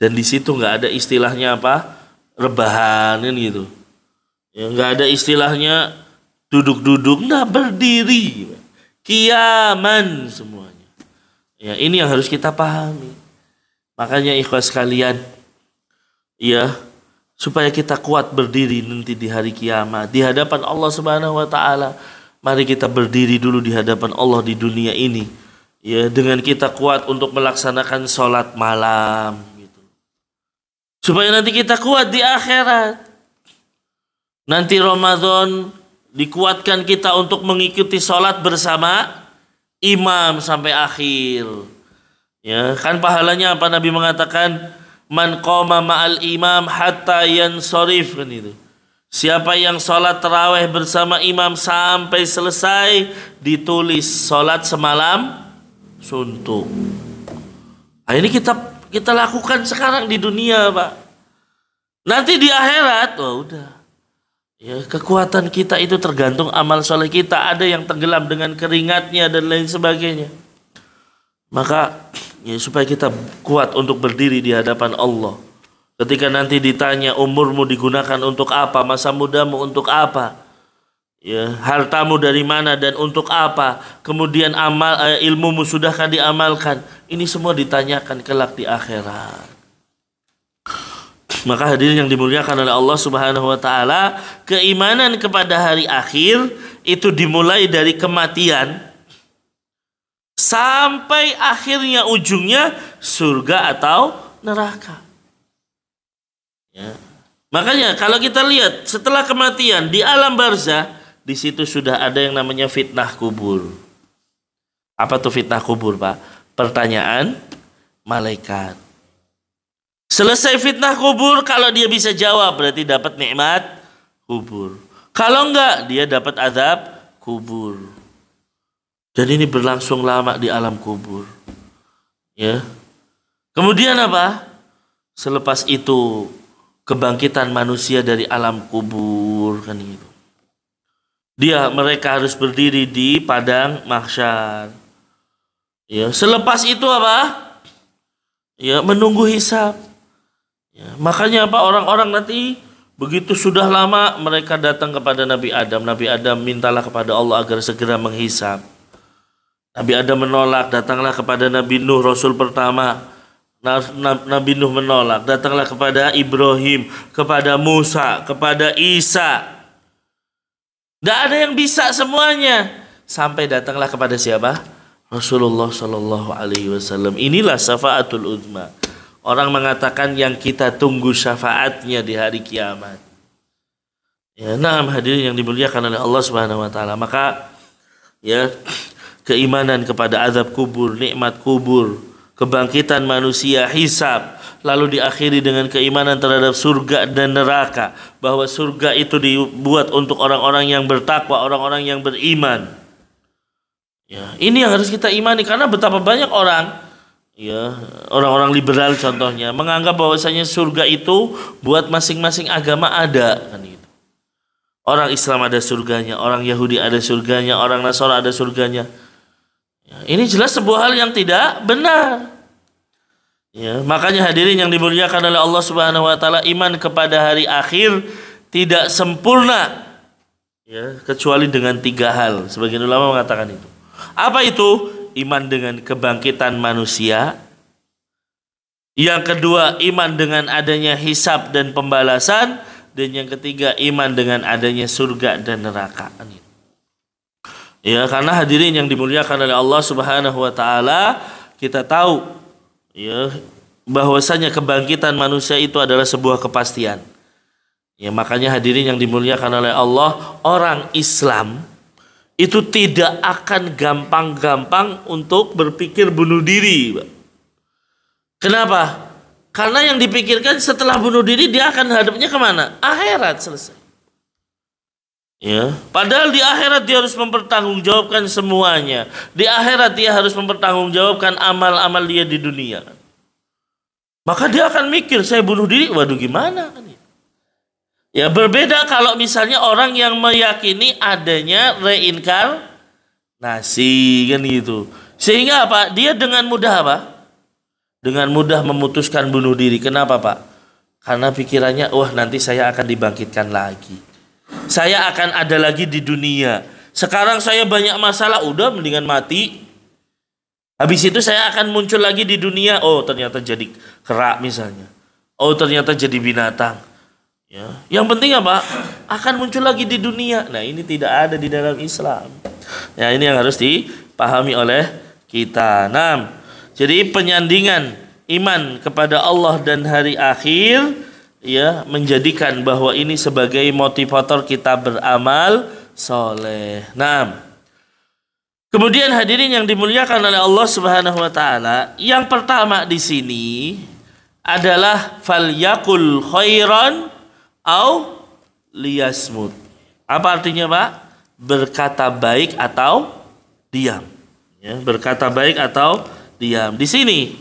Dan di situ enggak ada istilahnya apa? Rebahan kan gitu. Ya, enggak ada istilahnya duduk-duduk, enggak, berdiri. Kiaman semuanya. Ya, ini yang harus kita pahami. Makanya ikhwas sekalian, ya, supaya kita kuat berdiri nanti di hari kiamat di hadapan Allah Subhanahu wa taala. Mari kita berdiri dulu di hadapan Allah di dunia ini. Ya, dengan kita kuat untuk melaksanakan sholat malam gitu. Supaya nanti kita kuat di akhirat. Nanti Ramadan dikuatkan kita untuk mengikuti sholat bersama imam sampai akhir. Ya, kan pahalanya apa? Nabi mengatakan man qama ma'al imam hatta yansharif, kan itu. Siapa yang sholat tarawih bersama imam sampai selesai, ditulis sholat semalam suntuk. Nah, ini kita lakukan sekarang di dunia, Pak. Nanti di akhirat, oh udah. Ya, kekuatan kita itu tergantung amal soleh kita. Ada yang tenggelam dengan keringatnya dan lain sebagainya. Maka ya, supaya kita kuat untuk berdiri di hadapan Allah. Ketika nanti ditanya umurmu digunakan untuk apa, masa mudamu untuk apa, ya, hartamu dari mana dan untuk apa, kemudian ilmumu sudahkah diamalkan, ini semua ditanyakan kelak di akhirat. Maka hadirin yang dimuliakan oleh Allah Subhanahu wa taala, keimanan kepada hari akhir itu dimulai dari kematian sampai akhirnya ujungnya surga atau neraka. Ya. Makanya kalau kita lihat setelah kematian di alam barzah, di situ sudah ada yang namanya fitnah kubur. Apa tuh fitnah kubur, Pak? Pertanyaan malaikat. Selesai fitnah kubur, kalau dia bisa jawab berarti dapat nikmat kubur. Kalau enggak, dia dapat azab kubur. Jadi ini berlangsung lama di alam kubur. Ya. Kemudian apa? Selepas itu kebangkitan manusia dari alam kubur, kan gitu. Mereka harus berdiri di padang mahsyar. Ya, selepas itu apa? Ya, menunggu hisab. Ya, makanya apa, orang-orang nanti begitu sudah lama mereka datang kepada Nabi Adam. Nabi Adam mintalah kepada Allah agar segera menghisab. Nabi Adam menolak, datanglah kepada Nabi Nuh, Rasul pertama. Nabi Nuh menolak, datanglah kepada Ibrahim, kepada Musa, kepada Isa. Tidak ada yang bisa semuanya. Sampai datanglah kepada siapa? Rasulullah Sallallahu Alaihi Wasallam. Inilah syafaatul uzma. Orang mengatakan yang kita tunggu syafaatnya di hari kiamat. Ya, nah hadirin yang dimuliakan oleh Allah Subhanahu wa taala. Maka ya, keimanan kepada azab kubur, nikmat kubur, kebangkitan manusia, hisab, lalu diakhiri dengan keimanan terhadap surga dan neraka, bahwa surga itu dibuat untuk orang-orang yang bertakwa, orang-orang yang beriman. Ya, ini yang harus kita imani, karena betapa banyak orang, ya, orang-orang liberal contohnya menganggap bahwasanya surga itu buat masing-masing agama ada, kan gitu. Orang Islam ada surganya, orang Yahudi ada surganya, orang Nasrani ada surganya. Ya, ini jelas sebuah hal yang tidak benar. Ya, makanya hadirin yang dimuliakan oleh Allah Subhanahu wa taala, iman kepada hari akhir tidak sempurna, ya, kecuali dengan 3 hal. Sebagian ulama mengatakan itu. Apa itu? Iman dengan kebangkitan manusia. Yang kedua, iman dengan adanya hisab dan pembalasan. Dan yang ketiga, iman dengan adanya surga dan neraka. Ya, karena hadirin yang dimuliakan oleh Allah Subhanahu wa taala, kita tahu ya bahwasanya kebangkitan manusia itu adalah sebuah kepastian. Ya, makanya hadirin yang dimuliakan oleh Allah, orang Islam itu tidak akan gampang-gampang untuk berpikir bunuh diri. Kenapa? Karena yang dipikirkan setelah bunuh diri dia akan hadapnya kemana? Akhirat, selesai. Ya, padahal di akhirat dia harus mempertanggungjawabkan semuanya. Di akhirat dia harus mempertanggungjawabkan amal-amal dia di dunia. Maka dia akan mikir, saya bunuh diri, waduh gimana? Ya, berbeda kalau misalnya orang yang meyakini adanya reinkarnasi, kan gitu. Sehingga apa? Dia dengan mudah apa? Dengan mudah memutuskan bunuh diri. Kenapa, Pak? Karena pikirannya, wah nanti saya akan dibangkitkan lagi. Saya akan ada lagi di dunia. Sekarang saya banyak masalah, udah mendingan mati. Habis itu saya akan muncul lagi di dunia. Oh, ternyata jadi kera misalnya. Oh, ternyata jadi binatang. Ya. Yang penting apa? Akan muncul lagi di dunia. Nah, ini tidak ada di dalam Islam. Ya, ini yang harus dipahami oleh kita. Jadi penyandingan iman kepada Allah dan hari akhir, ya, menjadikan bahwa ini sebagai motivator kita beramal soleh. Kemudian hadirin yang dimuliakan oleh Allah Subhanahu wa taala, yang pertama di sini adalah falyakul khairan au liyasmut. Apa artinya, Pak? Berkata baik atau diam. Ya, berkata baik atau diam. Di sini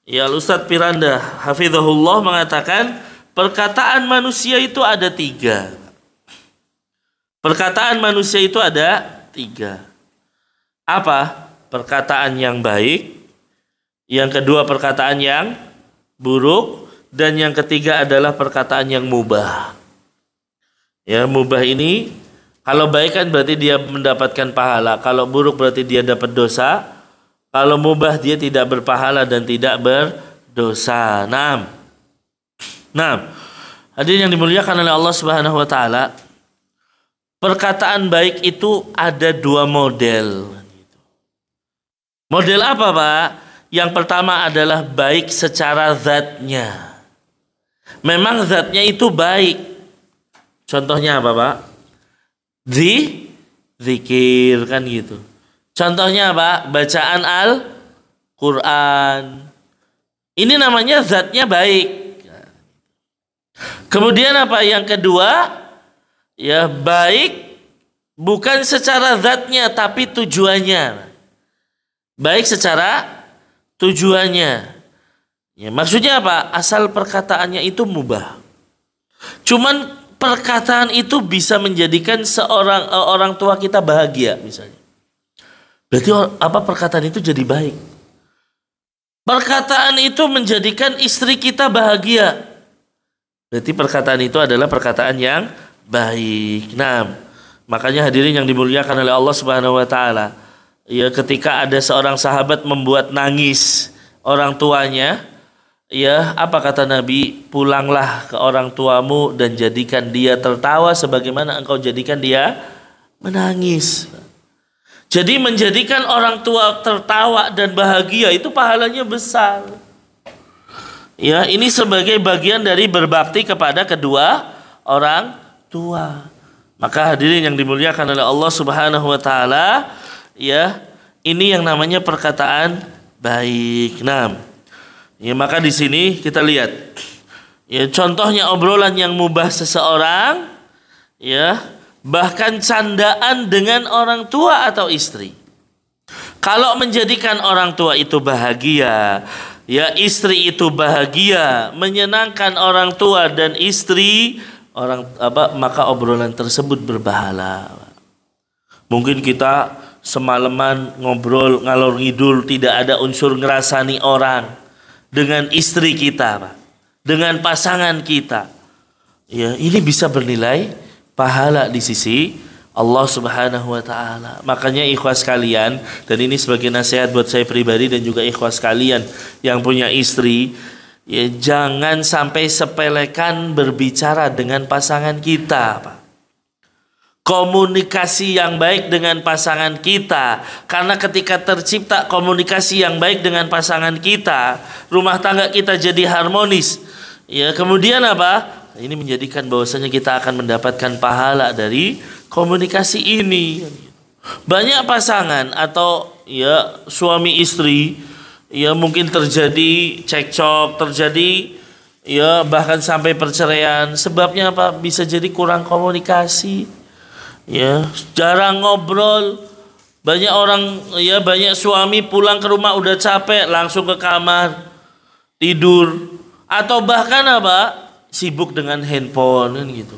ya Ustadz Piranda hafizahullah mengatakan perkataan manusia itu ada 3. Perkataan manusia itu ada 3. Apa? Perkataan yang baik, yang kedua perkataan yang buruk, dan yang ketiga adalah perkataan yang mubah. Ya, mubah ini kalau baik kan berarti dia mendapatkan pahala, kalau buruk berarti dia dapat dosa. Kalau mubah dia tidak berpahala dan tidak berdosa. Hadirin yang dimuliakan oleh Allah Subhanahu wa taala, perkataan baik itu ada 2 model. Model apa, Pak? Yang pertama adalah baik secara zatnya. Memang zatnya itu baik. Contohnya apa, Pak? Zikir, kan gitu. Contohnya apa? Bacaan Al-Quran. Ini namanya zatnya baik. Kemudian apa? Yang kedua, ya baik bukan secara zatnya tapi tujuannya. Baik secara tujuannya. Ya, maksudnya apa? Asal perkataannya itu mubah. Cuman perkataan itu bisa menjadikan orang tua kita bahagia misalnya. Berarti apa perkataan itu jadi baik. Perkataan itu menjadikan istri kita bahagia. Berarti perkataan itu adalah perkataan yang baik. Makanya hadirin yang dimuliakan oleh Allah Subhanahu wa taala, ya, ketika ada seorang sahabat membuat nangis orang tuanya, ya, apa kata Nabi? Pulanglah ke orang tuamu dan jadikan dia tertawa sebagaimana engkau jadikan dia menangis. Jadi menjadikan orang tua tertawa dan bahagia itu pahalanya besar. Ya, ini sebagai bagian dari berbakti kepada kedua orang tua. Maka hadirin yang dimuliakan oleh Allah Subhanahu wa taala, ya, ini yang namanya perkataan baik. Nah, ya maka di sini kita lihat ya contohnya obrolan yang mubah seseorang, ya, bahkan candaan dengan orang tua atau istri. Kalau menjadikan orang tua itu bahagia, ya istri itu bahagia, menyenangkan orang tua dan istri, maka obrolan tersebut berpahala. Mungkin kita semalaman ngobrol ngalor ngidul, tidak ada unsur ngerasani orang dengan istri kita, Pak, dengan pasangan kita. Ya, ini bisa bernilai pahala di sisi Allah Subhanahu wa taala. Makanya ikhwas kalian, dan ini sebagai nasihat buat saya pribadi dan juga ikhwas kalian yang punya istri, ya jangan sampai sepelekan berbicara dengan pasangan kita, Pak. Komunikasi yang baik dengan pasangan kita, karena ketika tercipta komunikasi yang baik dengan pasangan kita, rumah tangga kita jadi harmonis. Ya, kemudian apa? Ini menjadikan bahwasanya kita akan mendapatkan pahala dari komunikasi ini. Banyak pasangan atau ya suami istri ya mungkin terjadi cekcok, terjadi ya bahkan sampai perceraian. Sebabnya apa? Bisa jadi kurang komunikasi. Ya, jarang ngobrol. Banyak orang ya, banyak suami pulang ke rumah udah capek langsung ke kamar tidur, atau bahkan apa? Sibuk dengan handphone kan gitu.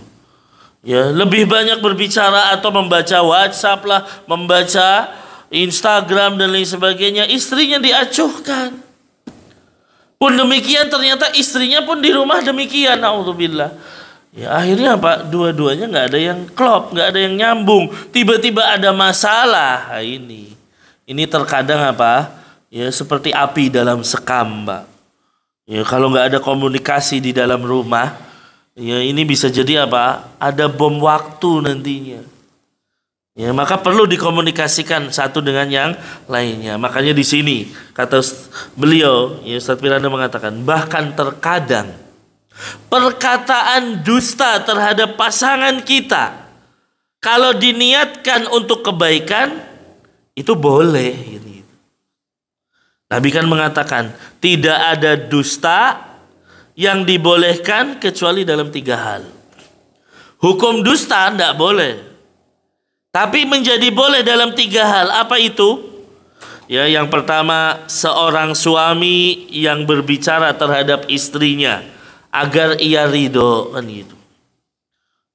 Ya, lebih banyak berbicara atau membaca WhatsApp lah, membaca Instagram dan lain sebagainya. Istrinya diacuhkan. Pun demikian ternyata istrinya pun di rumah demikian. Naudzubillah. Ya, akhirnya apa? Dua-duanya nggak ada yang klop, nggak ada yang nyambung. Tiba-tiba ada masalah. Nah, ini terkadang apa? Ya seperti api dalam sekam, Mbak. Ya, kalau nggak ada komunikasi di dalam rumah, ya ini bisa jadi apa? Ada bom waktu nantinya. Ya, maka perlu dikomunikasikan satu dengan yang lainnya. Makanya di sini kata beliau, ya Ustaz Firanda mengatakan, bahkan terkadang perkataan dusta terhadap pasangan kita kalau diniatkan untuk kebaikan itu boleh. Nabi kan mengatakan tidak ada dusta yang dibolehkan kecuali dalam 3 hal. Hukum dusta tidak boleh, tapi menjadi boleh dalam 3 hal. Apa itu? Ya, yang pertama, seorang suami yang berbicara terhadap istrinya agar ia ridho, kan gitu.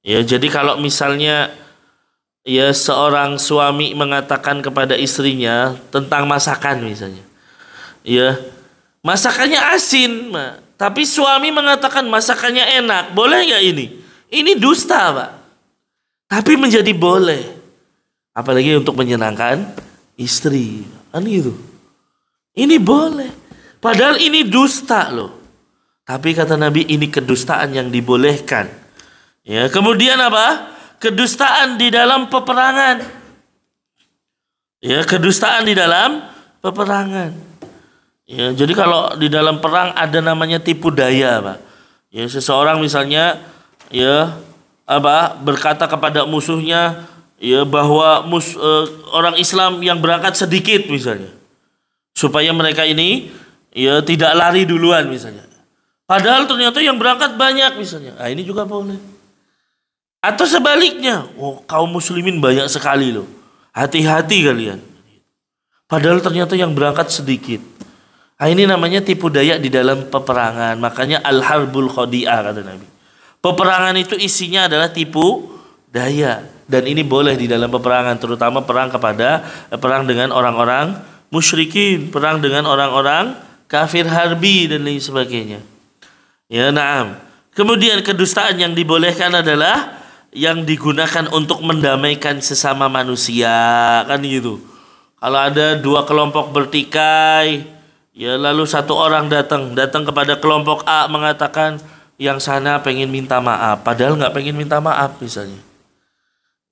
Ya, jadi kalau misalnya ya seorang suami mengatakan kepada istrinya tentang masakan misalnya, ya masakannya asin, tapi suami mengatakan masakannya enak, boleh nggak ini? Ini dusta, Pak. Tapi menjadi boleh, apalagi untuk menyenangkan istri, kan gitu. Ini boleh, padahal ini dusta loh. Tapi kata Nabi ini kedustaan yang dibolehkan. Ya, kemudian apa? Kedustaan di dalam peperangan. Ya, kedustaan di dalam peperangan. Ya, jadi kalau di dalam perang ada namanya tipu daya, Pak. Ya, seseorang misalnya ya berkata kepada musuhnya ya bahwa orang Islam yang berangkat sedikit misalnya, supaya mereka ini ya tidak lari duluan misalnya. Padahal ternyata yang berangkat banyak misalnya. Nah, ini juga boleh. Atau sebaliknya, kaum muslimin banyak sekali loh. Hati-hati kalian. Padahal ternyata yang berangkat sedikit. Nah, ini namanya tipu daya di dalam peperangan. Makanya al-harbul khadi'ah kata Nabi. Peperangan itu isinya adalah tipu daya. Dan ini boleh di dalam peperangan. Terutama perang dengan orang-orang musyrikin. Perang dengan orang-orang kafir harbi dan lain sebagainya. Ya, na'am. Kemudian kedustaan yang dibolehkan adalah yang digunakan untuk mendamaikan sesama manusia. Kan gitu. Kalau ada 2 kelompok bertikai, ya lalu satu orang datang kepada kelompok A mengatakan yang sana pengen minta maaf, padahal nggak pengen minta maaf misalnya.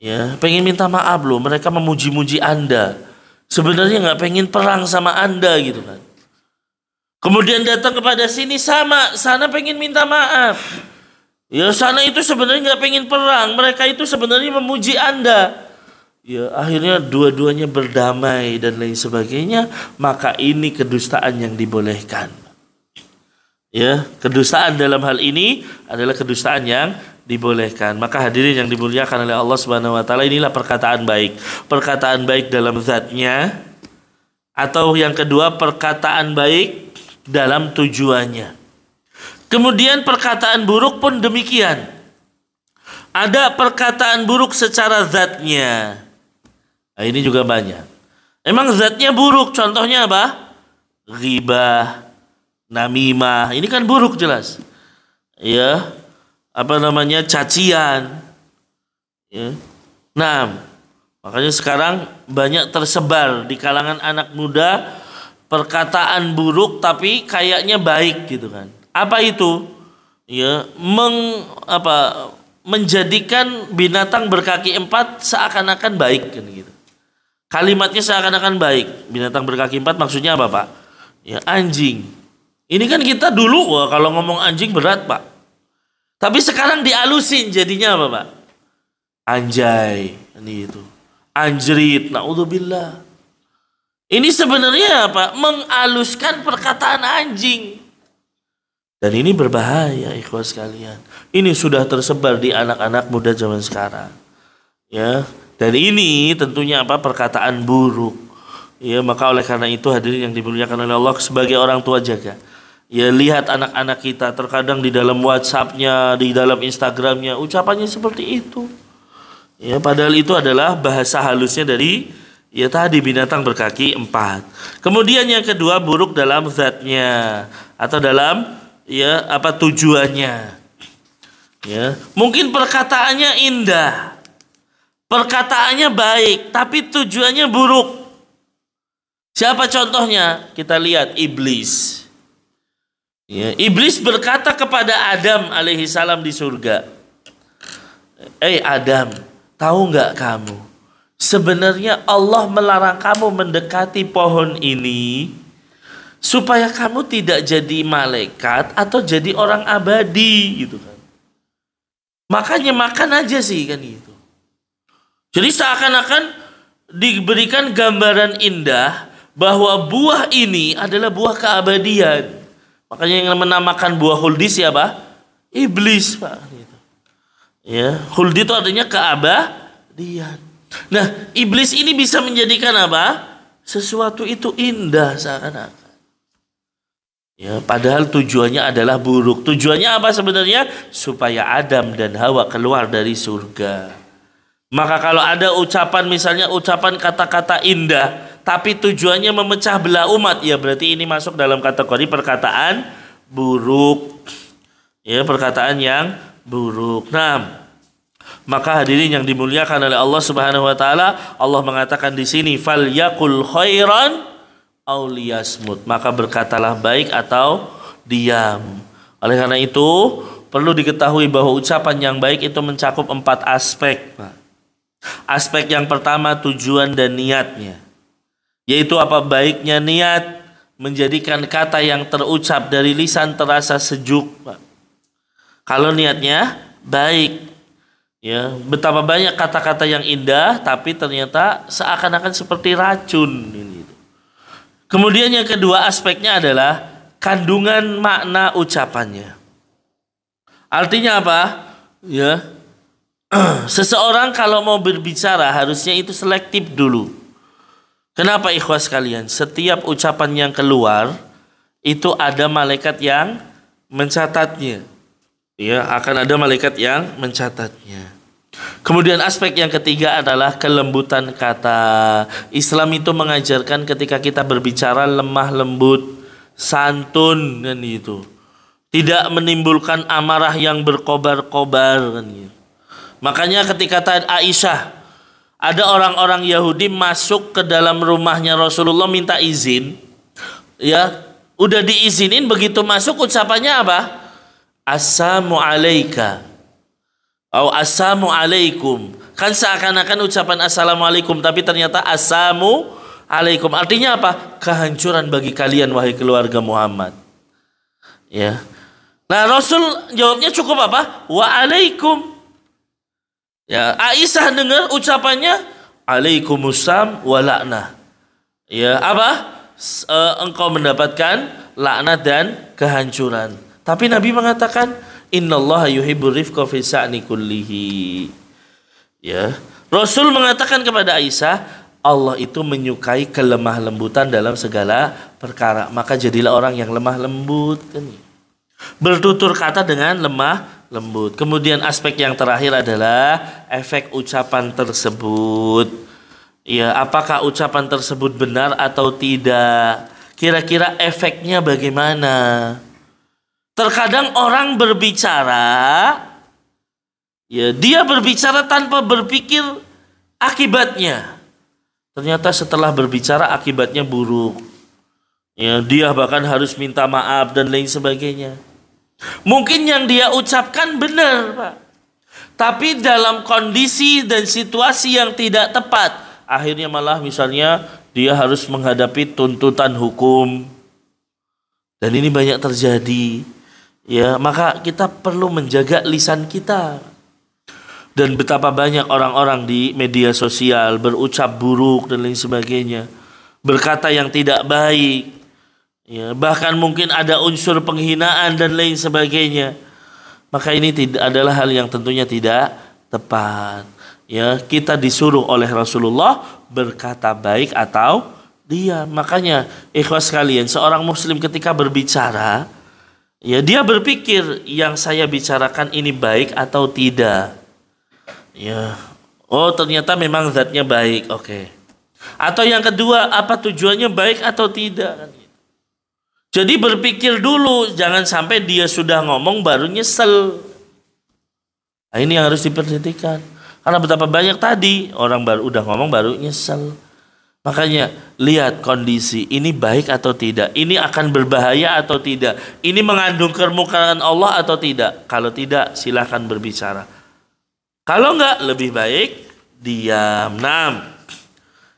Ya, pengen minta maaf loh, mereka memuji-muji Anda. Sebenarnya nggak pengen perang sama Anda gitu kan. Kemudian datang kepada sini sana pengen minta maaf. Ya sana itu sebenarnya nggak pengen perang, mereka itu sebenarnya memuji Anda. Ya akhirnya dua-duanya berdamai dan lain sebagainya, maka ini kedustaan yang dibolehkan. Ya, kedustaan dalam hal ini adalah kedustaan yang dibolehkan. Maka hadirin yang dimuliakan oleh Allah Subhanahu wa taala, inilah perkataan baik. Perkataan baik dalam zatnya, atau yang kedua perkataan baik dalam tujuannya. Kemudian perkataan buruk pun demikian. Ada perkataan buruk secara zatnya. Nah, ini juga banyak. Emang zatnya buruk, contohnya apa? Ghibah, namimah, ini kan buruk jelas. Ya, apa namanya, cacian. Ya. Nah, makanya sekarang banyak tersebar di kalangan anak muda perkataan buruk tapi kayaknya baik gitu kan. Apa itu? Ya, menjadikan binatang berkaki empat seakan-akan baik kan gitu. Kalimatnya seakan-akan baik. Binatang berkaki empat maksudnya apa, Pak? Ya, anjing. Ini kan kita dulu, wah kalau ngomong anjing berat, Pak. Tapi sekarang dialusin jadinya apa, Pak? Anjay, ini itu. Anjrit, naudzubillah. Ini sebenarnya apa? Mengaluskan perkataan anjing. Dan ini berbahaya, ikhwan sekalian. Ini sudah tersebar di anak-anak muda zaman sekarang. Ya, dan ini tentunya apa? Perkataan buruk. Ya, maka oleh karena itu hadirin yang dimuliakan oleh Allah, sebagai orang tua jaga. Ya, lihat anak-anak kita terkadang di dalam WhatsApp-nya, di dalam Instagram-nya ucapannya seperti itu. Ya, padahal itu adalah bahasa halusnya dari ya tadi binatang berkaki empat. Kemudian yang kedua buruk dalam zatnya atau dalam ya apa tujuannya. Ya, mungkin perkataannya indah. Perkataannya baik, tapi tujuannya buruk. Siapa contohnya? Kita lihat iblis. Ya, iblis berkata kepada Adam alaihi salam di surga. Adam, tahu nggak kamu? Sebenarnya Allah melarang kamu mendekati pohon ini supaya kamu tidak jadi malaikat atau jadi orang abadi gitu kan. Makanya makan aja sih kan gitu. Jadi seakan-akan diberikan gambaran indah bahwa buah ini adalah buah keabadian. Makanya yang menamakan buah huldi siapa? Iblis, Pak. Gitu. Ya, huldi itu artinya keabadian. Nah, iblis ini bisa menjadikan apa? Sesuatu itu indah seakan-akan. Ya, padahal tujuannya adalah buruk. Tujuannya apa sebenarnya? Supaya Adam dan Hawa keluar dari surga. Maka kalau ada ucapan, misalnya ucapan kata-kata indah, tapi tujuannya memecah belah umat, ya berarti ini masuk dalam kategori perkataan buruk. Ya, perkataan yang buruk. Nah, maka hadirin yang dimuliakan oleh Allah Subhanahu wa taala, Allah mengatakan di sini falyakul khairan aw liyasmut. Maka berkatalah baik atau diam. Oleh karena itu, perlu diketahui bahwa ucapan yang baik itu mencakup 4 aspek, Pak. Aspek yang pertama tujuan dan niatnya. Yaitu apa? Baiknya niat menjadikan kata yang terucap dari lisan terasa sejuk, Pak. Kalau niatnya baik, ya, betapa banyak kata-kata yang indah tapi ternyata seakan-akan seperti racun ini. Kemudian yang kedua aspeknya adalah kandungan makna ucapannya. Artinya apa? Ya, seseorang kalau mau berbicara harusnya itu selektif dulu. Kenapa ikhwas sekalian? Setiap ucapan yang keluar itu ada malaikat yang mencatatnya. Ya, akan ada malaikat yang mencatatnya. Kemudian aspek yang ketiga adalah kelembutan kata. Islam itu mengajarkan ketika kita berbicara lemah lembut, santun kan gitu. Tidak menimbulkan amarah yang berkobar-kobar kan gitu. Makanya ketika Aisyah, ada orang-orang Yahudi masuk ke dalam rumahnya Rasulullah minta izin. Ya, udah diizinin, begitu masuk ucapannya apa? Assalamu alayka atau assalamu alaikum. Kan seakan-akan ucapan assalamualaikum tapi ternyata assalamu alaikum. Artinya apa? Kehancuran bagi kalian wahai keluarga Muhammad. Ya. Nah, Rasul jawabnya cukup apa? Waalaikum. Ya, Aisyah dengar ucapannya alaikumussalam wa la'nah. Ya, apa? Engkau mendapatkan laknat dan kehancuran. Tapi Nabi mengatakan innallaha yuhibbur rifqa fi sa'ni kullihi. Ya. Rasul mengatakan kepada Aisyah, Allah itu menyukai kelemah lembutan dalam segala perkara. Maka jadilah orang yang lemah lembut. Bertutur kata dengan lemah lembut. Kemudian aspek yang terakhir adalah efek ucapan tersebut. Ya, apakah ucapan tersebut benar atau tidak? Kira-kira efeknya bagaimana? Terkadang orang berbicara, ya dia berbicara tanpa berpikir akibatnya. Ternyata setelah berbicara akibatnya buruk. Ya, dia bahkan harus minta maaf dan lain sebagainya. Mungkin yang dia ucapkan benar, Pak. Tapi dalam kondisi dan situasi yang tidak tepat. Akhirnya malah misalnya dia harus menghadapi tuntutan hukum. Dan ini banyak terjadi. Ya, maka kita perlu menjaga lisan kita. Dan betapa banyak orang-orang di media sosial berucap buruk dan lain sebagainya. Berkata yang tidak baik. Ya, bahkan mungkin ada unsur penghinaan dan lain sebagainya. Maka ini adalah hal yang tentunya tidak tepat. Ya, kita disuruh oleh Rasulullah berkata baik atau diam. Makanya ikhwas sekalian, seorang muslim ketika berbicara, ya dia berpikir yang saya bicarakan ini baik atau tidak. Ya, oh ternyata memang zatnya baik, oke. Atau yang kedua, apa tujuannya baik atau tidak? Jadi berpikir dulu, jangan sampai dia sudah ngomong baru nyesel. Nah, ini yang harus diperhatikan. Karena betapa banyak tadi orang baru udah ngomong baru nyesel. Makanya lihat kondisi ini baik atau tidak, ini akan berbahaya atau tidak, ini mengandung kemurkaan Allah atau tidak. Kalau tidak silahkan berbicara. Kalau enggak lebih baik diam.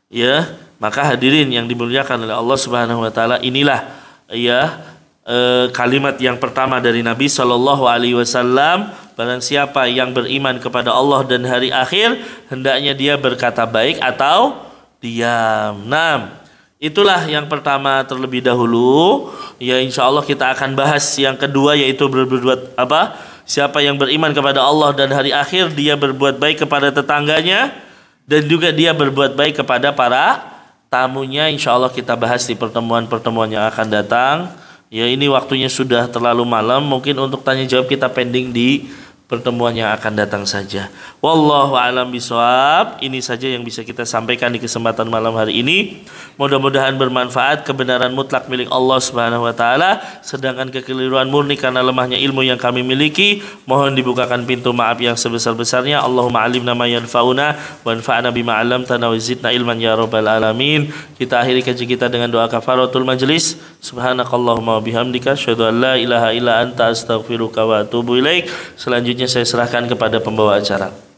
Ya, maka hadirin yang dimuliakan oleh Allah Subhanahu wa taala, inilah ya kalimat yang pertama dari Nabi Shallallahu Alaihi Wasallam. Barang siapa yang beriman kepada Allah dan hari akhir, hendaknya dia berkata baik atau diam. Itulah yang pertama terlebih dahulu. Ya, insya Allah kita akan bahas yang kedua, yaitu berbuat apa? Siapa yang beriman kepada Allah dan hari akhir, dia berbuat baik kepada tetangganya dan juga dia berbuat baik kepada para tamunya. Insya Allah kita bahas di pertemuan-pertemuan yang akan datang. Ya, ini waktunya sudah terlalu malam. Mungkin untuk tanya jawab kita pending di pertemuan yang akan datang saja. Wallahu a'lam bishawab. Ini saja yang bisa kita sampaikan di kesempatan malam hari ini. Mudah-mudahan bermanfaat. Kebenaran mutlak milik Allah Subhanahu wa taala, sedangkan kekeliruan murni karena lemahnya ilmu yang kami miliki. Mohon dibukakan pintu maaf yang sebesar-besarnya. Allahumma alimna ma yanfa'una wanfa'na bima 'allamtana wa zidna ilman ya rabbal alamin. Kita akhiri kajian kita dengan doa kafaratul majlis. Subhanakallahumma wa bihamdika asyhadu an la ilaha illa anta astaghfiruka wa atubu ilaik. Selanjutnya saya serahkan kepada pembawa acara.